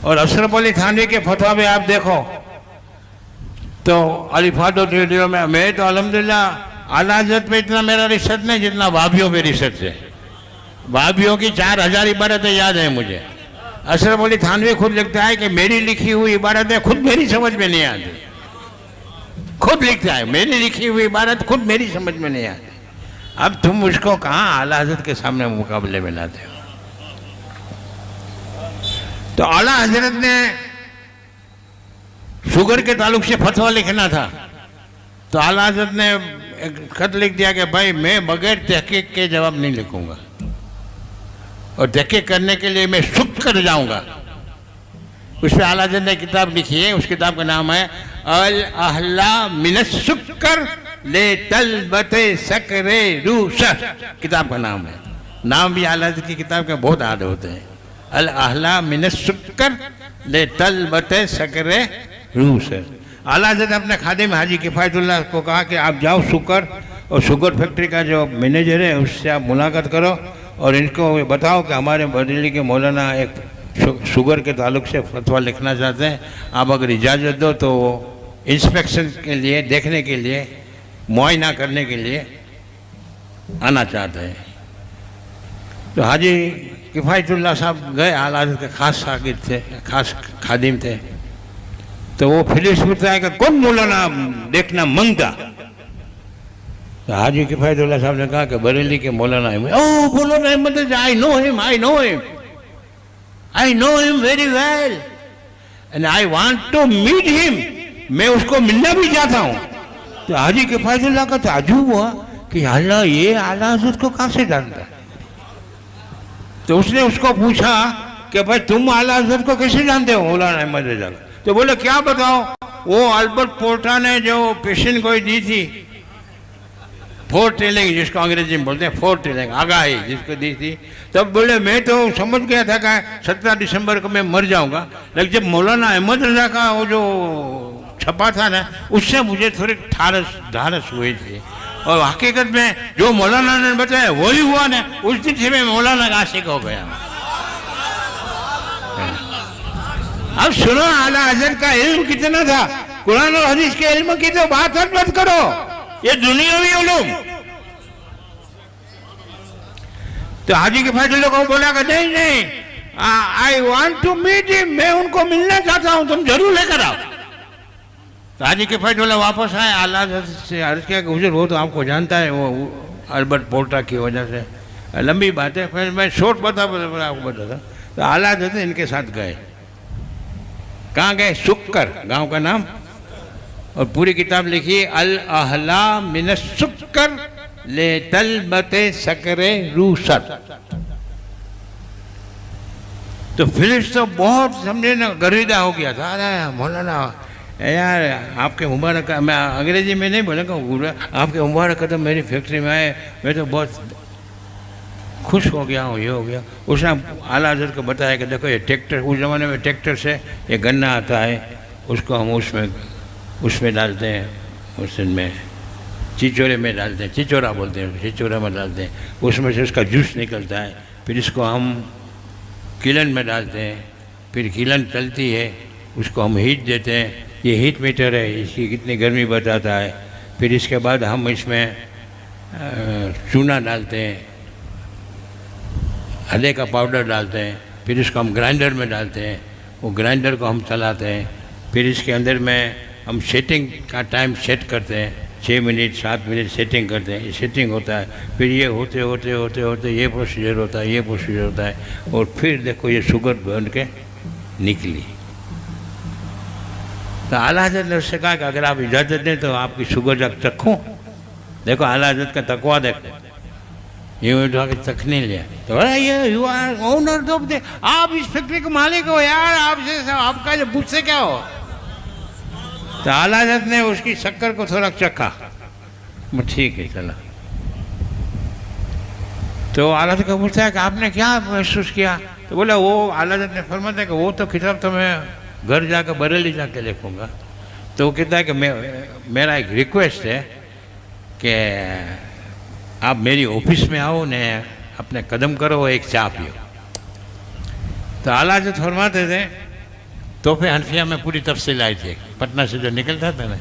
और अशरफ अली थानवी के फतवा में आप देखो तो अलीफादो रेडियो में, मैं तो अल्हम्दुलिल्लाह आला हज़रत पे इतना मेरा रिसर्च नहीं जितना वाबियों पे रिसर्च है। वाबियों की 4000 इबारतें याद है मुझे। अशरफ अली थानवी खुद लिखता है कि मेरी लिखी हुई इबारतें खुद मेरी समझ में नहीं आती। खुद लिखता है मेरी लिखी हुई इबारत खुद मेरी समझ में नहीं आती। अब तुम उसको कहाँ आला हज़रत के सामने मुकाबले में लाते हो? तो आला हज़रत ने शुगर के ताल्लुक से फतवा लिखना था, तो आला हज़रत ने एक खत लिख दिया कि भाई मैं बगैर तहकीक के जवाब नहीं लिखूंगा, और तहकीक करने के लिए मैं शुक्र कर जाऊंगा। उस पर आला हज़रत ने किताब लिखी है, उस किताब का नाम है अल अहला मिनस शुक्र ले तलबते सकरे रूस, किताब का नाम है। नाम भी आला हज़रत की किताब के बहुत आद होते हैं। अल अहला मिनस शुक्र ले तलबते सकरे रूस। आला हज़रत अपने खादिम हाजी किफ़ायतुल्लाह को कहा कि आप जाओ शुगर और शुगर फैक्ट्री का जो मैनेजर है उससे आप मुलाकात करो और इनको बताओ कि हमारे बरेली के मौलाना एक शुगर के ताल्लुक से फतवा लिखना चाहते हैं, आप अगर इजाज़त दो तो इंस्पेक्शन के लिए, देखने के लिए, मुआयना करने के लिए आना चाहते हैं। तो हाजी किफ़ायतुल्लाह साहब गए, आला हज़रत के ख़ास शागिर्द थे, ख़ास खादिम थे। तो वो फिर पूछता है कि कौन मौलाना देखना मंगता? तो हाजी किफ़ायतुल्लाह साहब ने कहा कि बरेली के मौलाना अहमद। ओह मौलाना Ahmad, I know him, I know him very well and I want to meet him, मैं उसको मिलना भी चाहता हूँ। तो हाजी किफ़ायतुल्लाह का ताज्जुब हुआ कि अल्लाह ये आला हज़रत को कहाँ से जानता है? तो उसने उसको पूछा कि भाई तुम आला हज़रत को कैसे जानते हो मौलाना अहमद रज़ा? तो बोले क्या बताओ, वो अल्बर्ट पोर्टा ने जो पेशन गोई दी थी, फोर टेलिंग जिसको अंग्रेजी में बोलते हैं, फोर टेलिंग आगाही जिसको दी थी, तब बोले मैं तो समझ गया था कि 17 दिसंबर को मैं मर जाऊंगा, लेकिन जब मौलाना अहमद रज़ा का वो जो छपा था ना, उससे मुझे थोड़ी ढारस हुई थी। और हकीकत में जो मौलाना ने बताया वही हुआ ना, उस दिन से मैं मौलाना का आशिक हो गया। अब सुनो आला हज़रत का इल्म कितना था, कुरान और हदीस के इल्म की तो बात मत करो, ये दुनियावी उलूम। तो हाजी किफ़ायतुल्लाह को बोला कि नहीं, I want to meet him, मैं उनको मिलना चाहता हूं, तुम जरूर लेकर आओ। तो हाजी किफ़ायतुल्लाह वापस आए, आला हज़रत से अर्ज़ किया कि हुज़ूर वो तो आपको जानता है, वो अल्बर्ट पोर्टा की वजह से, लंबी बात है, फिर मैं शॉर्ट आपको बताता। तो आला हज़रत इनके साथ गए। कहाँ गए? शुक्र गांव का नाम, और पूरी किताब लिखी अल अहला मिनस शुक्र ले तलबते सकरे रूसत। तो फिर तो बहुत समझे ना गर्विदा हो गया था, अरे मौलाना यार आपके मुबारक, मैं अंग्रेजी में नहीं बोलेगा, आपके मुबारक तो मेरी फैक्ट्री में आए, मैं तो बहुत खुश हो गया हूँ, ये हो गया। उसने आला हज़रत को बताया कि देखो ये ट्रैक्टर, उस ज़माने में ट्रैक्टर से ये गन्ना आता है, उसको हम उसमें डालते हैं, उसमें चिचोरे में डालते हैं, चिचोरा बोलते हैं, चिचोरा में डालते हैं, उसमें से उसका जूस निकलता है, फिर इसको हम किलन में डालते हैं, फिर किलन चलती है, उसको हम हीट देते हैं, ये हीट मीटर है, इसकी कितनी गर्मी बताता है। फिर इसके बाद हम इसमें चूना डालते हैं, हल्दी का पाउडर डालते हैं, फिर इसको हम ग्राइंडर में डालते हैं, वो ग्राइंडर को हम चलाते हैं, फिर इसके अंदर में हम सेटिंग का टाइम सेट करते हैं, 6 मिनट 7 मिनट सेटिंग करते हैं, ये सेटिंग होता है, फिर ये होते होते होते होते ये प्रोसीजर होता है, ये प्रोसीजर होता है, और फिर देखो ये शुगर बन के निकली। तो आला हज़रत ने उससे कहा कि अगर आप इजाज़त दें तो आपकी शुगर चखूँ। देखो आला हज़रत का तकवा देखो, ये उठा के चखने लिया। तो ये you are owner of the, आप इस फैक्ट्री के मालिक हो यार, आपसे आपका जो मुझसे क्या हो। तो आला हज़रत ने उसकी शक्कर को थोड़ा चखा, ठीक है चला। तो आला हज़रत को पूछता है कि आपने क्या महसूस किया? तो बोला वो आला हज़रत ने फरमाता है कि वो तो किताब तो मैं घर जाकर बरेली जाके लिखूँगा। तो वो कहता है कि मेरा एक रिक्वेस्ट है कि आप मेरी ऑफिस में आओ ने अपने कदम करो, एक चाय पियो। तो आला हज़रत फरमाते थे, तोहफे हनफिया में पूरी तफसील आई थी, पटना से जो निकलता था ना,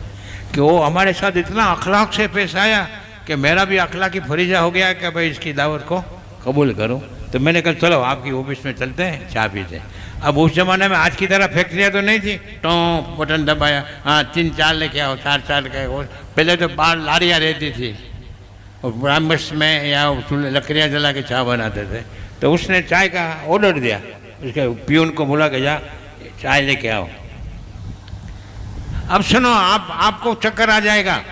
कि वो हमारे साथ इतना अखलाक से पेश आया कि मेरा भी अखलाकी फरीजा हो गया कि भाई इसकी दावत को कबूल करूं। तो मैंने कहा चलो आपकी ऑफिस में चलते हैं, चाय पीते हैं। अब उस ज़माने में आज की तरह फैक्ट्रियाँ तो नहीं थी, टों बटन दबाया, हाँ 3-4 लेके आओ, 4 लेके आओ। पहले तो बाहर लारियाँ रहती थी और ब्राह्मस में या लकड़ियाँ जला के चाय बनाते थे। तो उसने चाय का ऑर्डर दिया, उसके पियून को बोला कि जा चाय लेके आओ। अब सुनो, आपको चक्कर आ जाएगा।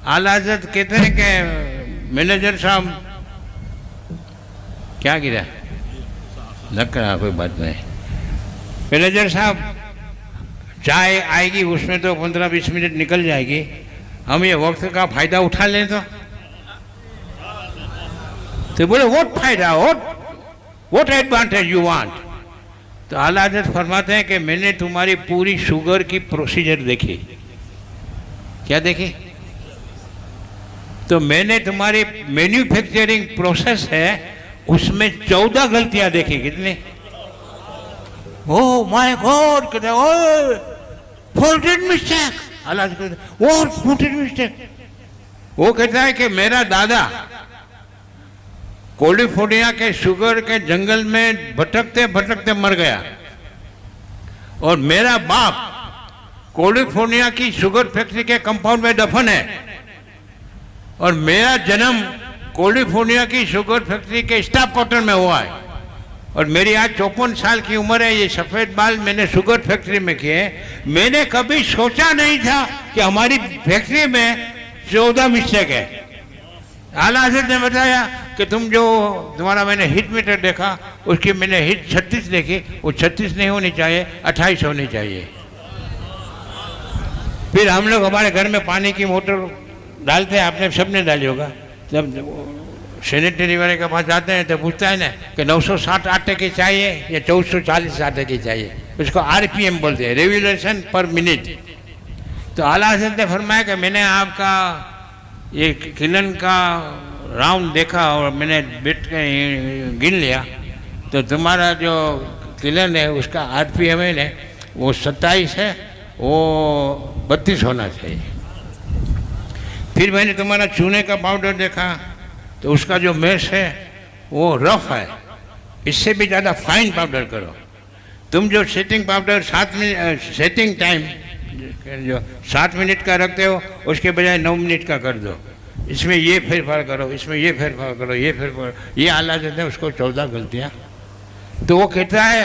आला हज़रत कहते हैं कि मैनेजर साहब क्या गिरा लग रहा, कोई बात नहीं, मैनेजर साहब चाय आएगी उसमें तो 15-20 मिनट निकल जाएगी, हम ये वक्त का फायदा उठा लें तो बोले व्हाट फायदा, व्हाट एडवांटेज यू वांट? तो आला हज़रत फरमाते हैं कि मैंने तुम्हारी पूरी शुगर की प्रोसीजर देखी। क्या देखी? तो मैंने तुम्हारी मैन्युफैक्चरिंग प्रोसेस है उसमें 14 गलतियां देखी। कितनी? ओह माय गॉड, कहते ओह 14 मिस्टेक। अल्लाह कहते ओह 14 मिस्टेक। वो कहता है कि मेरा दादा कैलिफोर्निया के शुगर के जंगल में भटकते भटकते मर गया और मेरा बाप कैलिफोर्निया की शुगर फैक्ट्री के कंपाउंड में दफन है और मेरा जन्म कैलिफोर्निया की शुगर फैक्ट्री के स्टाफ क्वार्टर में हुआ है और मेरी आज 54 साल की उम्र है। ये सफ़ेद बाल मैंने शुगर फैक्ट्री में किए। मैंने कभी सोचा नहीं था कि हमारी फैक्ट्री में 14 मिस्टेक है। आला हज़रत ने बताया कि तुम्हारा मैंने हिट मीटर देखा, उसकी मैंने हिट 36 देखी, वो 36 नहीं होनी चाहिए, 28 होनी चाहिए। फिर हम लोग हमारे घर में पानी की मोटर डालते हैं, आपने सबने डाली होगा। जब सैनिटरी वाले के पास जाते हैं तो पूछता है ना कि 960 आटे की चाहिए या 1440 आटे की चाहिए, उसको RPM बोलते हैं, रेवोल्यूशन पर मिनट। तो आला हज़रत ने फरमाया कि मैंने आपका ये किलन का राउंड देखा और मैंने बैठ के गिन लिया, तो तुम्हारा जो किलन है उसका RPM है ना वो 27 है, वो 32 होना चाहिए। फिर मैंने तुम्हारा चूने का पाउडर देखा तो उसका जो मैश है वो रफ है, इससे भी ज़्यादा फाइन पाउडर करो। तुम जो setting powder 7 minute setting time जो 7 मिनट का रखते हो उसके बजाय 9 मिनट का कर दो, इसमें ये फेरफार करो, इसमें ये फेरफार करो, ये फेरफार। ये आला देते हैं उसको 14 गलतियाँ। तो वो कहता है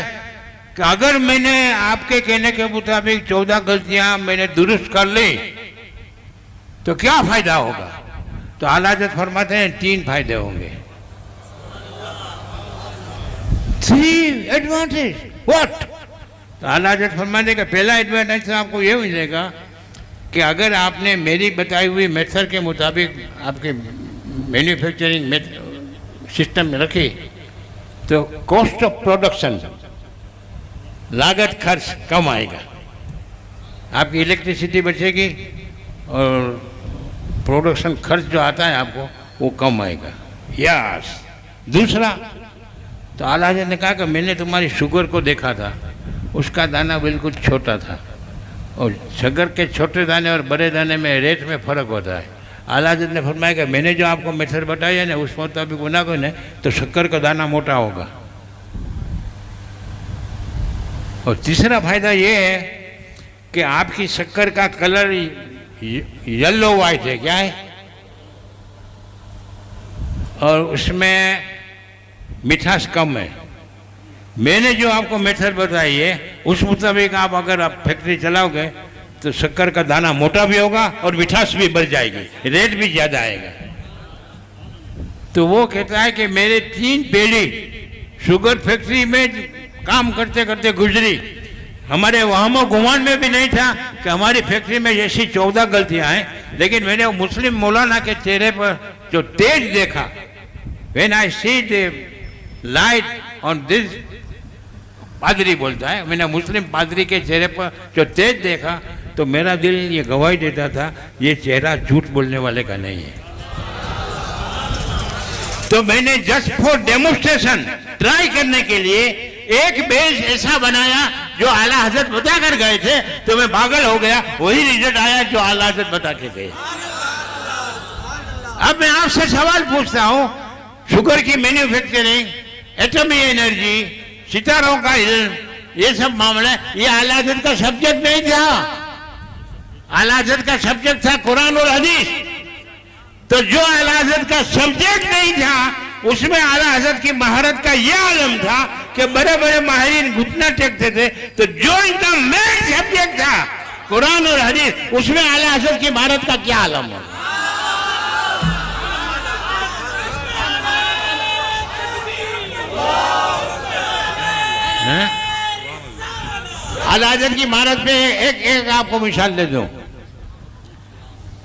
कि अगर मैंने आपके कहने के मुताबिक 14 गलतियाँ मैंने दुरुस्त कर ली तो क्या फ़ायदा होगा? तो आला हज़रत फरमाते हैं 3 फायदे होंगे। 3 एडवांटेज व्हाट? तो आला हज़रत फरमाते हैं पहला एडवांटेज आपको ये मिलेगा कि अगर आपने मेरी बताई हुई मेथड के मुताबिक आपके मैन्युफैक्चरिंग सिस्टम में रखी तो कॉस्ट ऑफ प्रोडक्शन, लागत खर्च कम आएगा, आपकी इलेक्ट्रिसिटी बचेगी और प्रोडक्शन खर्च जो आता है आपको वो कम आएगा। यस। दूसरा, तो आला हज़रत ने कहा कि मैंने तुम्हारी शुगर को देखा था, उसका दाना बिल्कुल छोटा था और शुगर के छोटे दाने और बड़े दाने में रेट में फ़र्क होता है। आला हज़रत ने फरमाया कि मैंने जो आपको मेथड बताई है ना उस मुताबिक गुना को ना तो शक्कर का दाना मोटा होगा। और तीसरा फायदा ये है कि आपकी शक्कर का कलर येलो वाइट है, क्या है, और उसमें मिठास कम है। मैंने जो आपको मेथड बताई है उस मुताबिक आप अगर आप फैक्ट्री चलाओगे तो शक्कर का दाना मोटा भी होगा और मिठास भी बढ़ जाएगी, रेट भी ज़्यादा आएगा। तो वो कहता है कि मेरे 3 पीढ़ी शुगर फैक्ट्री में काम करते करते गुजरी, हमारे वहमो गुमान में भी नहीं था कि हमारी फैक्ट्री में ऐसी 14 गलतियां हैं, लेकिन मैंने वो मुस्लिम मौलाना के चेहरे पर जो तेज देखा, when I see the light on this, पादरी बोलता है, मैंने मुस्लिम पादरी के चेहरे पर जो तेज देखा तो मेरा दिल ये गवाही देता था ये चेहरा झूठ बोलने वाले का नहीं है। तो मैंने जस्ट फॉर डेमोन्स्ट्रेशन, ट्राई करने के लिए एक बेस ऐसा बनाया जो आला हजरत बता कर गए थे, तो मैं पागल हो गया, वही रिजल्ट आया जो आला हजरत बता के गए। अब मैं आपसे सवाल पूछता हूं, शुगर की मैन्युफैक्चरिंग, एटमी एनर्जी, सितारों का इल्म, ये सब मामला, ये आला हजरत का सब्जेक्ट नहीं था। आला हजरत का सब्जेक्ट था कुरान और हदीस। तो जो आला हजरत का सब्जेक्ट नहीं था, उसमें आला हजरत की महारत का यह आलम था कि बड़े बड़े माहिरीन घुटना टेकते थे। तो जो इनका मेन सब्जेक्ट था कुरान और हदीस, उसमें आला हजरत की महारत का क्या आलम है? आला हजरत की महारत पे एक आपको मिसाल दे दूं।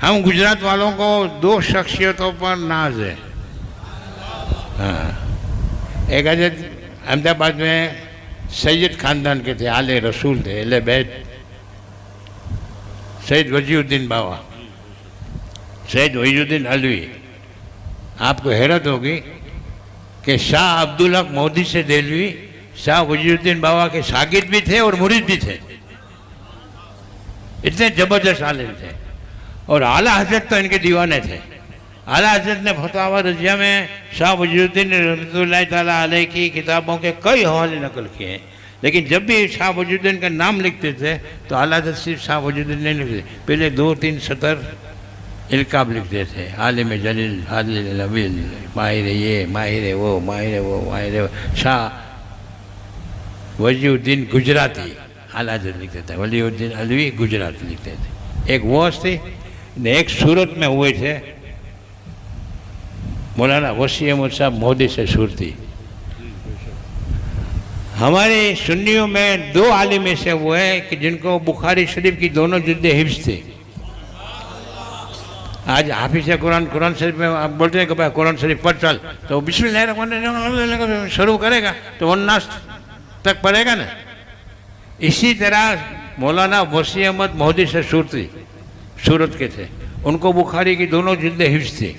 हम गुजरात वालों को 2 शख्सियतों पर नाज है। हाँ, एक हजरत अहमदाबाद में सैयद खानदान के थे, आले रसूल थे, अहले बैत, सैयद वजीउद्दीन बाबा, सैयद वहीदुद्दीन अलवी। आपको हैरत होगी कि शाह अब्दुल हक मोदी से देलवी शाह वजीउद्दीन बाबा के शागिर्द भी थे और मुरीद भी थे। इतने जबरदस्त आलिम थे। और आला हजरत तो इनके दीवाने थे। आला हजरत ने फतवा रजिया में शाह वजीउद्दीन रहमतुल्लाह ताला अलैह की किताबों के कई हवाले नकल किए हैं, लेकिन जब भी शाह वजीउद्दीन का नाम लिखते थे तो आला हजरत सिर्फ शाह वजीउद्दीन नहीं लिखते, पहले 2-3 सतर इल्काब लिखते थे। आलिम जलील, हादिल अबील, माहिर ये, माहिर वो, माहिर वो, माहिर वो। शाह वजीउद्दीन गुजराती आला हजरत लिखते थे, वलीउद्दीन अलवी गुजराती लिखते थे। एक वो थे ने एक सूरत में हुए थे मौलाना वसी अहमद साहब मोदी से सूरती। हमारे सुन्नियों में 2 आलिम ऐसे हुए हैं कि जिनको बुखारी शरीफ की दोनों जिल्दें हिफ्ज़ थी। आज हाफिज़ कुरान, कुरान शरीफ में आप बोलते हैं कि भाई कुरान शरीफ पढ़ चल, तो बिस्मिल्लाह शुरू करेगा तो वन्नास तक पढ़ेगा ना। इसी तरह मौलाना वसी अहमद मोदी से सूरती सूरत के थे, उनको बुखारी की दोनों जिल्दें हिफ्ज़ थी।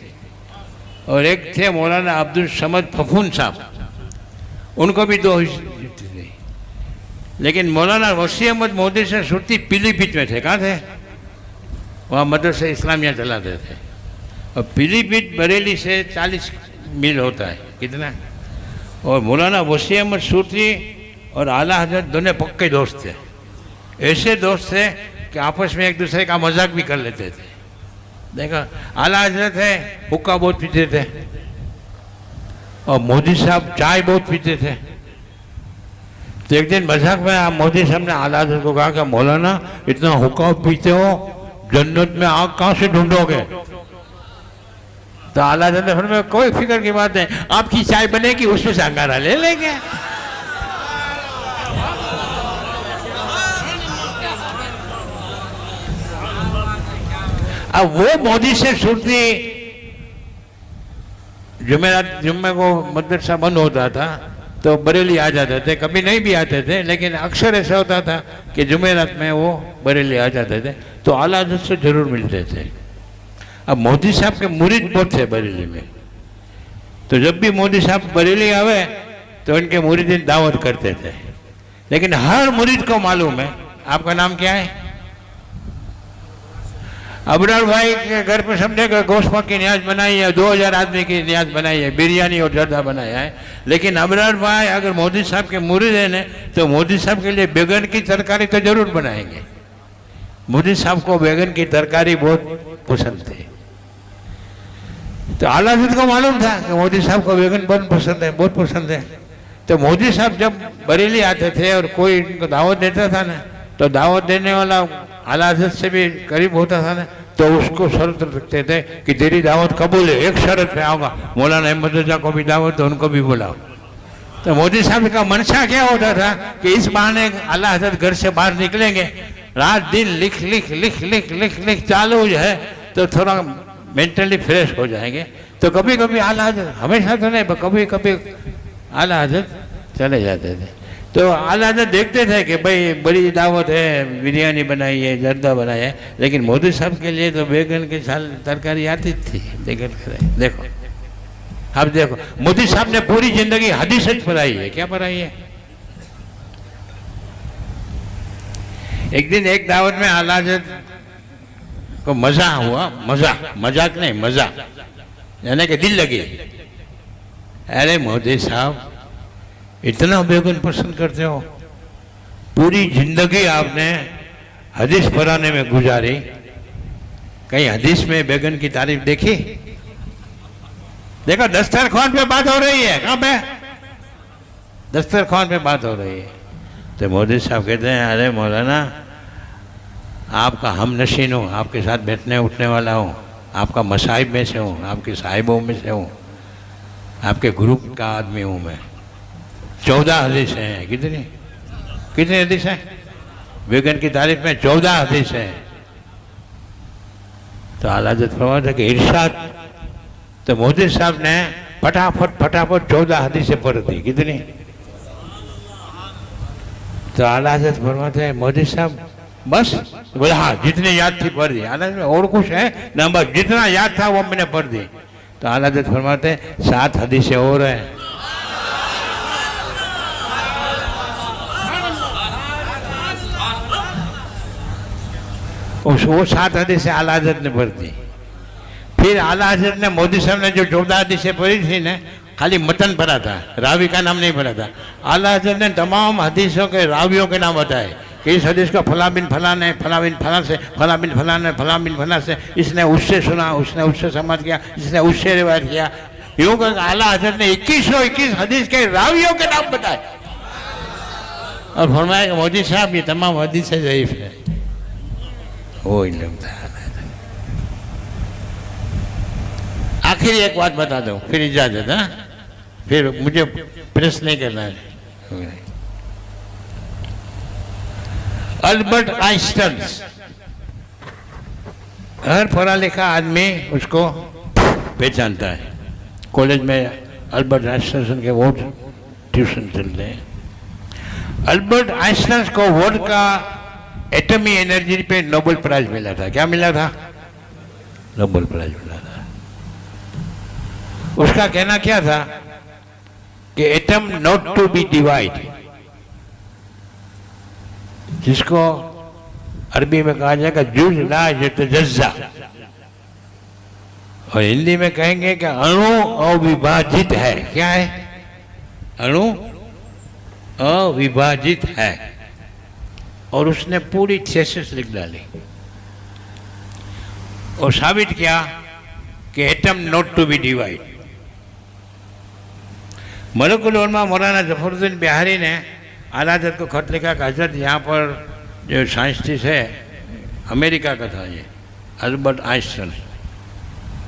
और एक थे मौलाना अब्दुल समद फफून साहब, उनको भी 2 हिफ्ज़ थी। लेकिन मौलाना वसी अहमद मोदी से सूरती पीलीभीत में थे। कहाँ थे? वहाँ मदरसा इस्लामिया चलाते थे। और पीलीभीत बरेली से 40 मील होता है, कितना। और मौलाना वसी अहमद सूरती और आला हजरत दोनों पक्के दोस्त थे। ऐसे दोस्त थे कि आपस में एक दूसरे का मजाक भी कर लेते थे। देखा, आला हजरत है हुक्का बहुत पीते थे और मोदी साहब चाय बहुत पीते थे। तो एक दिन मजाक में आप मोदी साहब ने आला हजरत को कहा कि मौलाना इतना हुक्का पीते हो, जन्नत में आग कहाँ से ढूंढोगे? तो आला हजरत ने फरमाया कोई फिक्र की बात नहीं, आपकी चाय बनेगी उसमें से अंगारा ले लेंगे। अब वो मोदी से सूरती जुम्मे को मदरसा बंद होता था तो बरेली आ जाते थे, कभी नहीं भी आते थे, लेकिन अक्सर ऐसा होता था कि जुमेरात में वो बरेली आ जाते थे, तो आला हजरत से जरूर मिलते थे। अब मोदी साहब के मुरीद बहुत थे बरेली में, तो जब भी मोदी साहब बरेली आवे तो इनके मुरीदीन दावत करते थे। लेकिन हर मुरीद को मालूम है, आपका नाम क्या है? अबरार भाई के घर पे समझेगा गोश्त की न्याज बनाई है, 2000 आदमी की न्याज बनाई है, बिरयानी और जर्दा बनाया है। लेकिन अबरार भाई अगर मोदी साहब के मुरीद हैं तो मोदी साहब के लिए बैगन की तरकारी तो जरूर बनाएंगे। मोदी साहब को बैगन की तरकारी बहुत पसंद थी। तो आला हजरत को मालूम था कि मोदी साहब को बैगन बहुत पसंद है, बहुत पसंद है। तो मोदी साहब जब बरेली आते थे और कोई इनको दावत देता था ना, तो दावत देने वाला आला हजरत से भी करीब होता था ना, तो उसको शर्त रखते थे कि तेरी दावत कबूल है, एक शर्त पे आऊँगा, मौलाना अहमद रजा को भी दावत तो उनको भी बुलाओ। तो मोदी साहब का मंशा क्या होता था कि इस बहाने आला हजरत घर से बाहर निकलेंगे, रात दिन लिख लिख लिख लिख लिख लिख चालू जो है तो थोड़ा मेंटली फ्रेश हो जाएंगे। तो कभी कभी आला हजरत, हमेशा तो नहीं, कभी कभी आला हजरत चले जाते थे। तो आला हजरत देखते थे कि भाई बड़ी दावत है, बिरयानी बनाई है, जर्दा बनाया है, लेकिन मोदी साहब के लिए तो बैगन की साल तरकारी आती थी। देखो अब देखो, मोदी साहब ने पूरी जिंदगी हदीस पढ़ाई है। क्या पढ़ाई है? एक दिन एक दावत में आला हजरत को मजा हुआ, मजाक नहीं, मजा यानी कि दिल लगी। अरे मोदी साहब इतना बैगन पसंद करते हो, पूरी जिंदगी आपने हदीस पढ़ाने में गुजारी, कहीं हदीस में बैगन की तारीफ देखी? देखो दस्तरखान पे बात हो रही है, कहाँ पे? दस्तरखान पे बात हो रही है। तो मोदी साहब कहते हैं अरे मौलाना आपका हम नशीन हूँ, आपके साथ बैठने उठने वाला हूँ, आपका मसाहिब में से हूँ, आपके साहिबों में से हूँ, आपके ग्रुप का आदमी हूँ मैं। 14 हदीस हैं। कितनी हदीस हैं? बैगन की तारीफ में 14 हदीस हैं। तो आला हज़रत फरमाते कि इरशाद, तो मोदी साहब ने फटाफट 14 हदीसें पढ़ दी। कितनी? तो आला हज़रत फरमाते हैं मोदी साहब बस? बोले हाँ, जितनी याद थी पढ़ दी। आला हज़रत और कुछ है ना? बस जितना याद था वो मैंने पढ़ दी। तो आला हज़रत फरमाते हैं 7 हदीसें और हैं। वो 7 हदीसें आला हज़रत ने पढ़ दी। फिर आला हज़रत ने, मोदी साहब ने जो 14 हदीसें पढ़ी थी ना, खाली मतन पढ़ा था, रावी का नाम नहीं पढ़ा था। आला हज़रत ने तमाम हदीसों के रावियों के नाम बताए कि इस हदीस का फला बिन फला ने, फला बिन फला से, फला बिन फला ने, फला बिन फला से, इसने उससे सुना, उसने उससे समझ किया, इसने उससे रिवायत किया। यूँ कर आला हज़रत ने 2121 हदीस के रावियों के नाम बताए और फरमाया कि मोदी साहब ये तमाम हदीसें ज़ईफ़ है। वो इल्म था। आखिर एक बात बता दूं, फिर इजाजत है, फिर मुझे प्रेस नहीं करना है। अल्बर्ट आइंस्टाइन, हर पढ़ा लिखा आदमी उसको पहचानता है। कॉलेज में अल्बर्ट आइंस्टाइन के वो ट्यूशन चलते हैं। अल्बर्ट आइंस्टाइन को वर्ल्ड का एटमी एनर्जी पे नोबेल प्राइज मिला था। क्या मिला था? नोबेल प्राइज मिला था। उसका कहना क्या था कि atom not to be divide, जिसको अरबी में कहा जाएगा जुज ला यतजज़्ज़ा, और हिंदी में कहेंगे कि अणु अविभाजित है। क्या है? अणु अविभाजित है। और उसने पूरी थीसिस लिख डाली और साबित किया कि atom not to be divide. मलकुल उलमा मौलाना जफरुद्दीन बिहारी ने आला हज़रत को खत लिखा कि हज़रत यहाँ पर जो साइंटिस्ट है, अमेरिका का था ये अल्बर्ट आइंस्टाइन,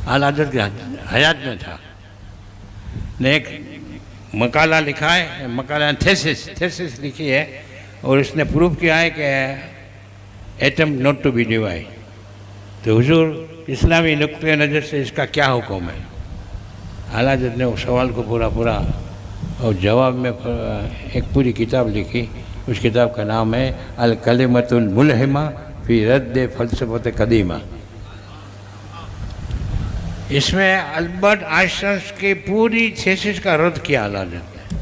आला हज़रत के हयात में था, ने एक मकाला लिखा है, मकाला थीसिस लिखी है और इसने प्रूव किया है कि atom not to be divide. तो हुजूर इस्लामी नुक्ते नज़र से इसका क्या हुक्म है? आला हज़रत ने उस सवाल को पूरा और जवाब में एक पूरी किताब लिखी। उस किताब का नाम है अल कलिमतुल मुल्हिमा फी रद्द फ़लसफ़त क़दीमा। इसमें अल्बर्ट आइंस्टाइन की पूरी थीसिस का रद्द किया आला हज़रत ने।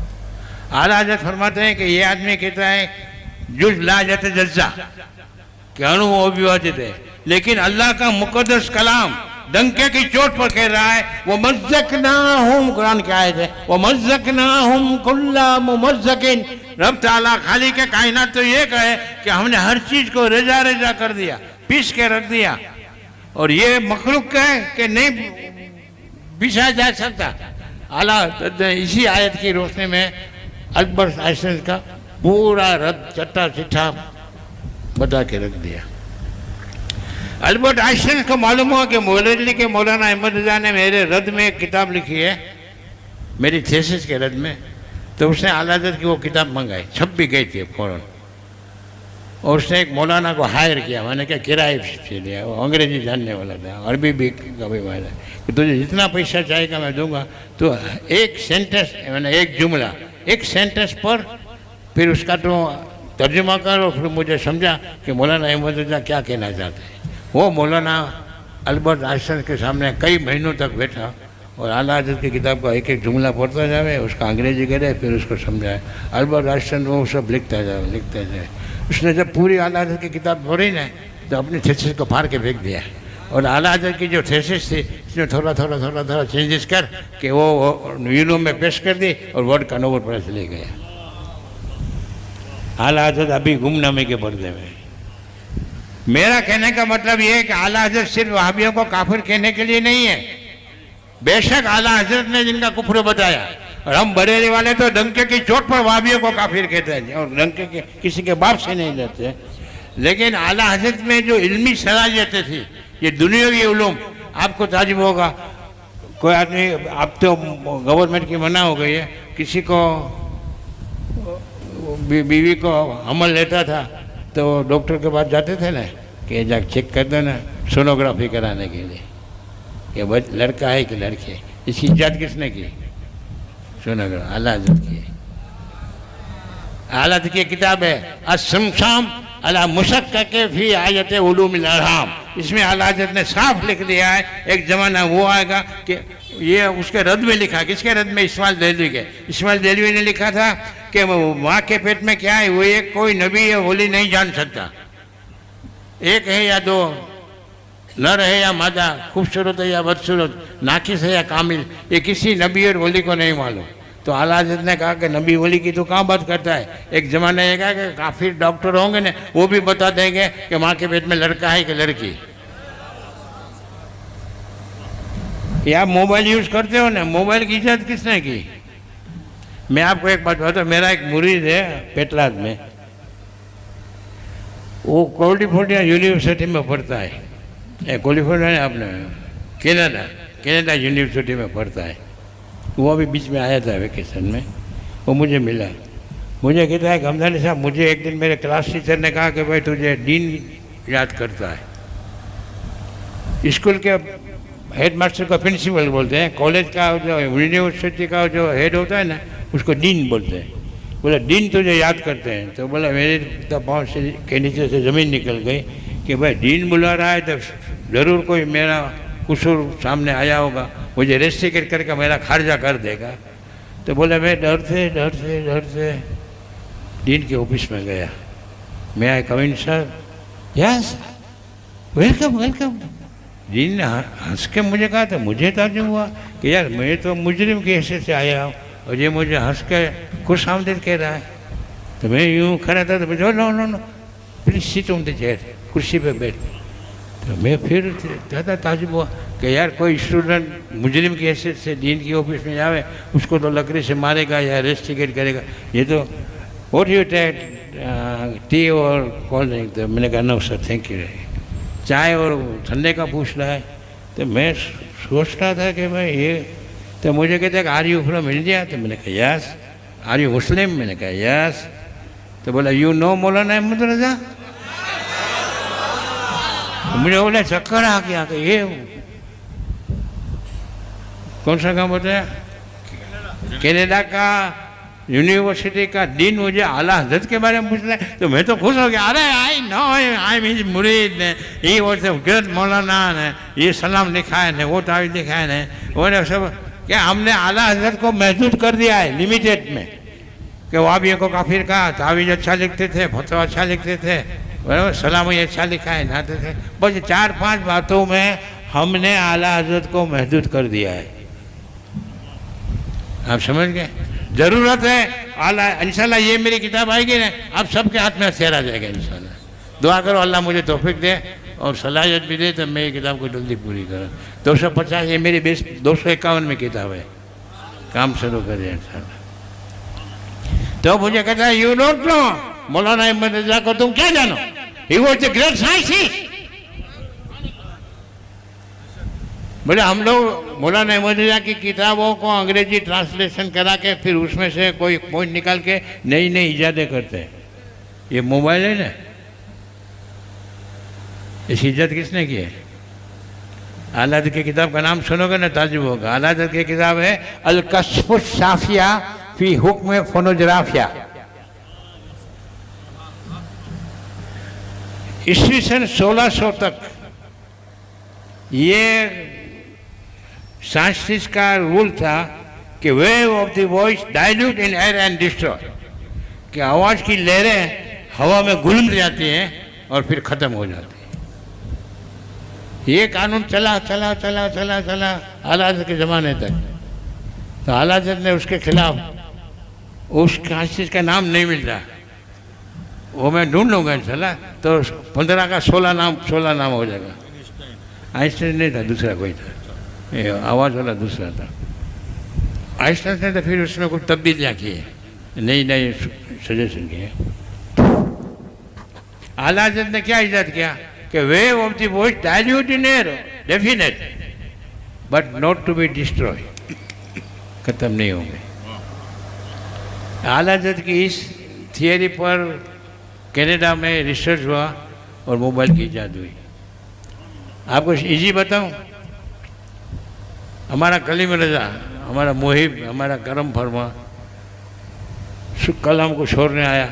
आला हज़रत फरमाते हैं कि ये आदमी कहता है जुज ला यतजज़्ज़ा, कि अणु अविभाजित है, लेकिन अल्लाह का मुक़द्दस कलाम डंके की चोट पर कह रहा है वो मज़्ज़क़नाहुम, कुरान की आयत है, वो मज़्ज़क़नाहुम कुल्ला मुमज़्ज़क़िन। रब ताला खालिक कायनात तो ये कहे कि हमने हर चीज़ को रेजा रेजा कर दिया, पीस के रख दिया, और ये मखलूक कहे कि नहीं पीसा जा सकता। आला इसी आयत की रोशनी में अल्बर्ट आइंस्टाइन का पूरा रद्द चट्टा चिट्ठा बता के रख दिया। अल्बर्ट आइंस्टाइन को मालूम हुआ कि मौलवी के मौलाना अहमद रज़ा ने मेरे रद्द में एक किताब लिखी है, मेरी थीसिस के रद्द में। तो उसने आला हज़रत की वो किताब मंगाई, छप भी गई थी फ़ौरन, और उसने एक मौलाना को हायर किया, मैंने क्या किराए से लिया, वो अंग्रेजी जानने वाला था, अरबी भी कभी मारा कि तुझे जितना पैसा चाहेगा मैं दूंगा, तो एक सेंटेंस मैंने एक जुमला एक सेंटेंस पर फिर उसका तो तर्जुमा करो, फिर मुझे समझा कि मौलाना अहमद रज़ा क्या कहना चाहते हैं। वो मौलाना अल्बर्ट आइंस्टाइन के सामने कई महीनों तक बैठा और आला हज़रत की किताब का एक एक जुमला पढ़ता जाए, उसका अंग्रेजी करे, फिर उसको समझाए। अल्बर्ट आइंस्टाइन वो सब लिखता जाए। उसने जब पूरी आला हज़रत की किताब पढ़ी ना, तो अपनी थीसिस को फाड़ के फेंक दिया, और आला हज़रत की जो थीसिस थी इसमें थोड़ा चेंजेस कर कि वो यूनो में पेश कर दी और वर्ड का नोबल प्राइज ले गया। आला हज़रत अभी गुमनामे के पर्दे में। मेरा कहने का मतलब ये है कि आला हज़रत सिर्फ वहाबियों को काफिर कहने के लिए नहीं है। बेशक आला हज़रत ने जिनका कुफ्र बताया, और हम बरेली वाले तो डंके की चोट पर वहाबियों को काफिर कहते हैं और डंके के किसी के बाप से नहीं लेते। लेकिन आला हज़रत में जो इल्मी सलाहियतें थी, ये दुनियावी उलूम, आपको ताजुब होगा, कोई आदमी, अब तो गवर्नमेंट की मना हो गई है, किसी को बीवी को हमल लेता था तो डॉक्टर के पास जाते थे ना कि जा चेक कर दो ना, सोनोग्राफी कराने के लिए कि लड़का है कि लड़की है। इसकी इजाज़त किसने की? सोनोग्राफी आला हज़रत की। आला हज़रत की किताब है अस्समशाम अला मुशक्कक़ फी आयत उलूमिल अरहाम। इसमें आला हज़रत ने साफ लिख दिया है, एक ज़माना वो आएगा कि ये उसके रद्द में लिखा, किसके रद्द में? इस्माइल देहलवी के। इस्माइल देहलवी ने लिखा था कि माँ के पेट में क्या है वो एक कोई नबी या वली नहीं जान सकता, एक है या दो, नर है या मादा, खूबसूरत है या बदसूरत, नाकिस है या कामिल, ये किसी नबी और वली को नहीं मालूम। तो आला हज़रत ने कहा कि नबी वली की तो कहाँ बात करता है, एक ज़माना ये कहा कि काफिर डॉक्टर होंगे ना, वो भी बता देंगे कि माँ के पेट में लड़का है कि लड़की। ये आप मोबाइल यूज़ करते हो ना, मोबाइल की इजाज़त किसने की? मैं आपको एक बात बताता हूँ, मेरा एक मुरीद है पेटलाद में, वो कैलिफोर्निया यूनिवर्सिटी में पढ़ता है, कैलिफोर्निया आपने कनाडा यूनिवर्सिटी में पढ़ता है। वो अभी बीच में आया था वेकेशन में, वो मुझे मिला, मुझे कहता है कि हमदानी साहब, मुझे एक दिन मेरे क्लास टीचर ने कहा कि भाई तुझे डीन याद करता है। स्कूल के हेड मास्टर को प्रिंसिपल बोलते हैं, कॉलेज का जो यूनिवर्सिटी का जो हेड होता है ना उसको डीन बोलते हैं। बोला डीन तुझे याद करते हैं, तो बोला मेरे तो पाँव से के नीचे से ज़मीन निकल गई कि भाई डीन बुला रहा है तो ज़रूर कोई मेरा कसूर सामने आया होगा, मुझे रेस्ट्रिकेट करके मेरा खारिजा कर देगा। तो बोला मैं डर से डीन के ऑफिस में गया। मैं आई कम इन सर? Yes welcome. डीन ने हंस के मुझे कहा, तो मुझे ताजुब हुआ कि यार मैं तो मुजरिम के हिस्से से आया हूँ और ये मुझे हंस के खुश आमदीद कह रहा है। तो मैं यूँ खड़ा था, तो मुझे no please sit on the chair, कुर्सी पे बैठ। तो मैं फिर ज़्यादा ताजुब हुआ कि यार कोई स्टूडेंट मुजरिम की हैसियत से डीन की ऑफिस में जावे, उसको तो लकड़ी से मारेगा या रेस्टिकेट करेगा। ये तो व्हाट यू टेक टी और कोल्ड ड्रिंक? तो मैंने कहा नो सर थैंक यू, चाय और ठंडे का पूछ रहा है। तो मैं सोचता था कि भाई ये, तो मुझे कहते हैं आर यू फ्रॉम इंडिया? तो मैंने कहा यस। आर यू मुस्लिम? मैंने कहा यस। तो बोला यू नो मौलाना अहमद रज़ा? मुझे बोला चक्कर आ गया कि ये कौन सा काम होता है? कनाडा का यूनिवर्सिटी का डीन मुझे आला हज़रत के बारे में पूछ रहा है। तो मैं तो खुश हो गया, अरे आई नो आई मीन मुरीद ने ये वो सब ग्रेट मौलाना ने ये सलाम लिखा है, वो तावीज़ लिखा है, वो सब क्या हमने आला हज़रत को महदूद कर दिया है लिमिटेड में कि वाबियों को काफिर कहा, तावीज़ अच्छा लिखते थे, फतवा अच्छा लिखते थे, बराबर, सलाम ही अच्छा लिखा है, नाते थे। बस 4-5 बातों में हमने आला हज़रत को महदूद कर दिया है। आप समझ गए? ज़रूरत है आला, इंशाल्लाह ये मेरी किताब आएगी ना, आप सबके हाथ में हथियार आ जाएगा इंशाल्लाह। दुआ करो अल्लाह मुझे तौफीक दे और सलाहियत भी दे तो मैं ये किताब को जल्दी पूरी करूँ। 250 ये मेरी 251 में किताब है, काम शुरू करें इंशाल्लाह। तो मुझे कहता है यू डोंट नो मौलाना अहमद रज़ा को तुम क्या जानो, he was the great scientist. बोले हम लोग मौलाना अहमद रज़ा की किताबों को अंग्रेजी ट्रांसलेशन करा के फिर उसमें से कोई पॉइंट निकाल के नई नई इजादें करते हैं। ये मोबाइल है ना, इस इज्जत किसने की है? आला हज़रत की किताब का नाम सुनोगे ना ताजुब होगा। आला हज़रत की किताब है अल कश्फुश शाफिया फी हुक्म फोनोग्राफिया। ईस्वी सन 1600 तक ये साइंटिस्ट का रूल था कि wave of the voice dilute in air and destroy, कि आवाज़ की लहरें हवा में घुल जाती हैं और फिर ख़त्म हो जाती हैं। ये कानून चला चला चला चला चला आला हज़रत के ज़माने तक। तो आला हज़रत ने उसके खिलाफ, उस साइंटिस्ट का नाम नहीं मिल रहा, वो मैं ढूंढ लूँगा इंशाल्लाह, तो 15 का 16 नाम हो जाएगा। आइंस्टाइन नहीं था, दूसरा कोई था, ये आवाज़ वाला दूसरा था। आइंस्टाइन ने तो फिर उसमें कुछ तब्दीलियाँ की है, नई नई सजेशन किए। आला हज़रत ने क्या इजाद किया कि wave of the voice dilute in air definite but not to be destroy, खत्म नहीं होंगे। आला हज़रत की इस थियरी पर कनाडा में रिसर्च हुआ और मोबाइल की इजाद हुई। आपको इजी बताऊं, हमारा कलीम रज़ा, हमारा मुहिब, हमारा करम फरमा कल हमको छोड़ने आया।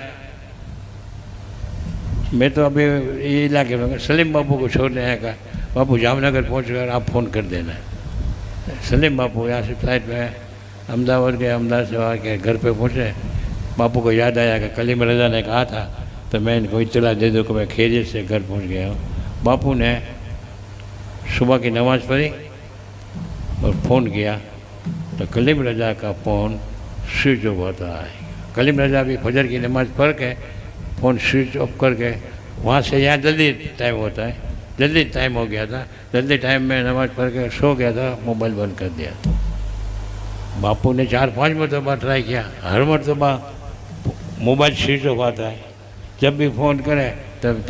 मैं तो अभी ये इलाके में सलीम बापू को छोड़ने आया, कहा बापू जामनगर पहुँच कर आप फ़ोन कर देना। सलीम बापू यहाँ से फ्लाइट में अहमदाबाद गए, अहमदाबाद से आके घर पे पहुँचे। बापू को याद आया कि कलीम रज़ा ने कहा था, तो मैं इनको इत्तला दे दूँ कि मैं खैरियत से घर पहुँच गया हूँ। बापू ने सुबह की नमाज़ पढ़ी और फ़ोन किया तो कलीम रज़ा का फ़ोन स्विच ऑफ होता है। कलीम रज़ा भी फजर की नमाज़ पढ़ के फ़ोन स्विच ऑफ करके वहाँ से यहाँ जल्दी टाइम होता है, जल्दी टाइम हो गया था, जल्दी टाइम में नमाज़ पढ़ के सो गया था, मोबाइल बंद कर दिया। बापू ने 4-5 मरतबा ट्राई किया, हर मरतबा मोबाइल स्विच ऑफ आता है। जब भी फ़ोन करें तब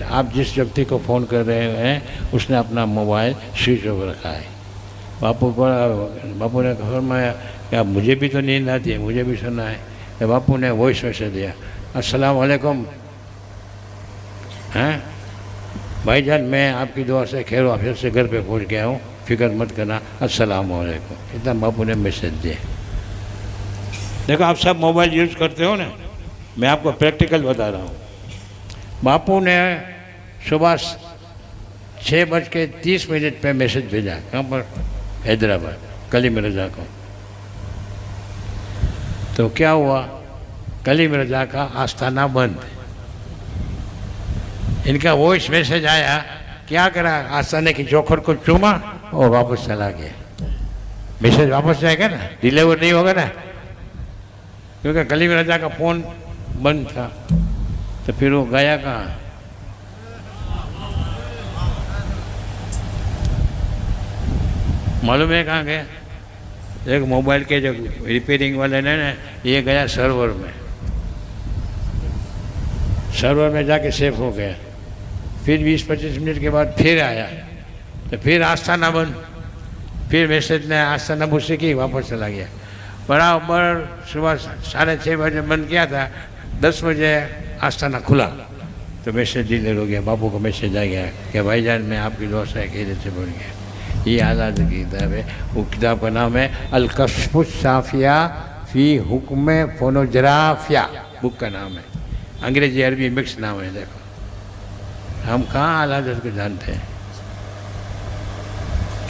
आप जिस व्यक्ति को फ़ोन कर रहे हैं उसने अपना मोबाइल स्विच ऑफ रखा है। बापू ने फरमाया कि अब मुझे भी तो नींद आती है, मुझे भी सुनना है। तो बापू ने वॉइस मैसेज दिया, अस्सलाम वालेकुम, हैं भाईजान, मैं आपकी दुआ से खैर वाफियत से घर पे पहुंच गया हूँ, फिक्र मत करना, अस्सलाम वालेकुम। इतना बापू ने मैसेज दिया। देखो आप सब मोबाइल यूज़ करते हो ना, मैं आपको प्रैक्टिकल बता रहा हूँ। बापू ने सुबह 6:30 पे मैसेज भेजा, कहाँ पर? हैदराबाद, कलीम रज़ा को। तो क्या हुआ, कलीम रज़ा का आस्थाना बंद। इनका वॉइस मैसेज आया, क्या करा, आस्थाने की चौखट को चूमा और वापस चला गया। मैसेज वापस जाएगा ना, डिलीवर नहीं होगा ना, क्योंकि कलीम रज़ा का फ़ोन बंद था। तो फिर वो गया कहाँ? मालूम है कहाँ गया? एक मोबाइल के जो रिपेयरिंग वाले ने ना, ये गया सर्वर में, सर्वर में जाके सेफ हो गया। फिर 20-25 मिनट के बाद फिर आया, तो फिर आस्थाना बंद। फिर मैसेज ने आस्थाना मुझसे की, वापस चला गया। बराबर सुबह 6:30 बजे बंद किया था, 10 बजे आस्थाना खुला तो मैसेज डिलीवर हो गया। बापू को मैसेज आ गया कि भाईजान मैं आपकी दुआ से अकेले से बढ़ गया। ये आला हज़रत की किताब है, वो किताब का नाम है अल कश्फुश शाफिया फी हुक्म फोनोग्राफिया, बुक का नाम है। अंग्रेजी अरबी मिक्स नाम है। देखो हम कहाँ आला हज़रत को जानते हैं,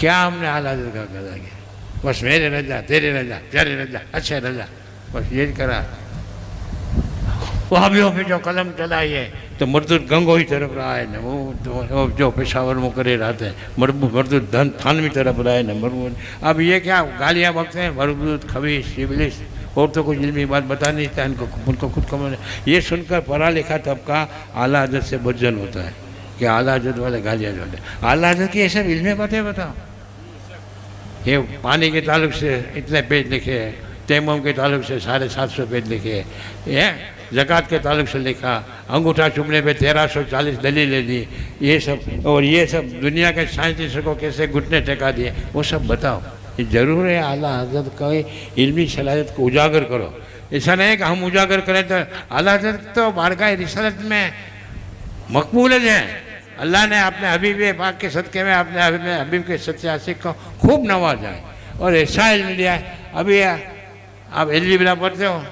क्या हमने आला हज़रत का कदा किया? बस मेरे रजा, तेरे रजा, प्यारे रजा, अच्छे रजा, बस ये करा। वहाबियों पे जो कलम चलाई है तो मरदूद गंगोई तरफ रहा है न, वो जो पेशावर मुकर्रर रहते हैं, मरदूद धन थानवी तरफ रहा है न, मरदूद। अब ये क्या गालियाँ बकते हैं, मरदूद, खबीस, इबलिस, और तो कुछ इल्मी बात बता नहीं था इनको, उनको खुद को। ये सुनकर पढ़ा लिखा तबका आला हज़रत से बदजन होता है कि आला हज़रत वाले गालियाँ जो है। आला हज़रत की ये सब इल्मी बातें बताओ। ये पानी के ताल्लुक से इतने पेज लिखे हैं, तैमम के ताल्लुक से 750 पेज लिखे हैं, ज़कात के ताल्लुक से लिखा, अंगूठा चूमने पे 1340 दलीलें दी, ये सब, और ये सब दुनिया के साइंटिस्टों को कैसे घुटने टेका दिए, वो सब बताओ। ये ज़रूर है आला हज़रत का इल्मी सलाहियत को उजागर करो। ऐसा नहीं है कि हम उजागर करें तो आला हज़रत तो बारगाह रिसालत में मकबूल है। अल्लाह ने अपने हबीब पाक के सदक़े में अपने हबीब के सच्चे आशिक को खूब नवाजा है और ऐसा इल्म दिया है। अभी आप एलजीब्रा पढ़ते हो,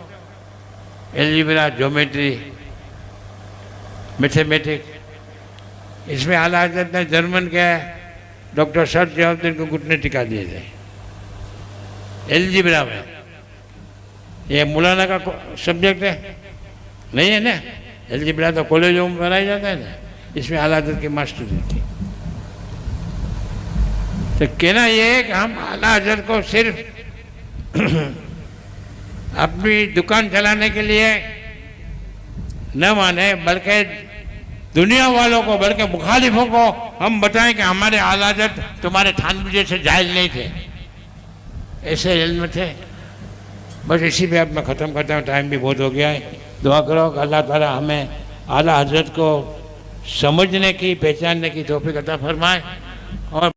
एलजीब्रा, ज्योमेट्री, मैथमेटिक्स, इसमें आला हज़रत ने जर्मन के डॉक्टर सर जवाबुद्दीन को घुटने टिका दिए थे एलजीब्रा में। ये मौलाना का सब्जेक्ट है नहीं है ना, एलजीब्रा तो कॉलेजों में पढ़ाया जाता है ना, इसमें आला हज़रत की मास्टरी थी। तो कहना ये है कि हम आला हज़रत को सिर्फ अपनी दुकान चलाने के लिए न माने, बल्कि दुनिया वालों को, बल्कि मुखालिफों को हम बताएं कि हमारे आला हज़रत तुम्हारे थानवी जैसे जाहिल नहीं थे, ऐसे इल्म थे। बस इसी पे अब मैं ख़त्म करता हूँ, टाइम भी बहुत हो गया है। दुआ करो कि अल्लाह ताला हमें आला हज़रत को समझने की, पहचानने की तौफीक अता फरमाए और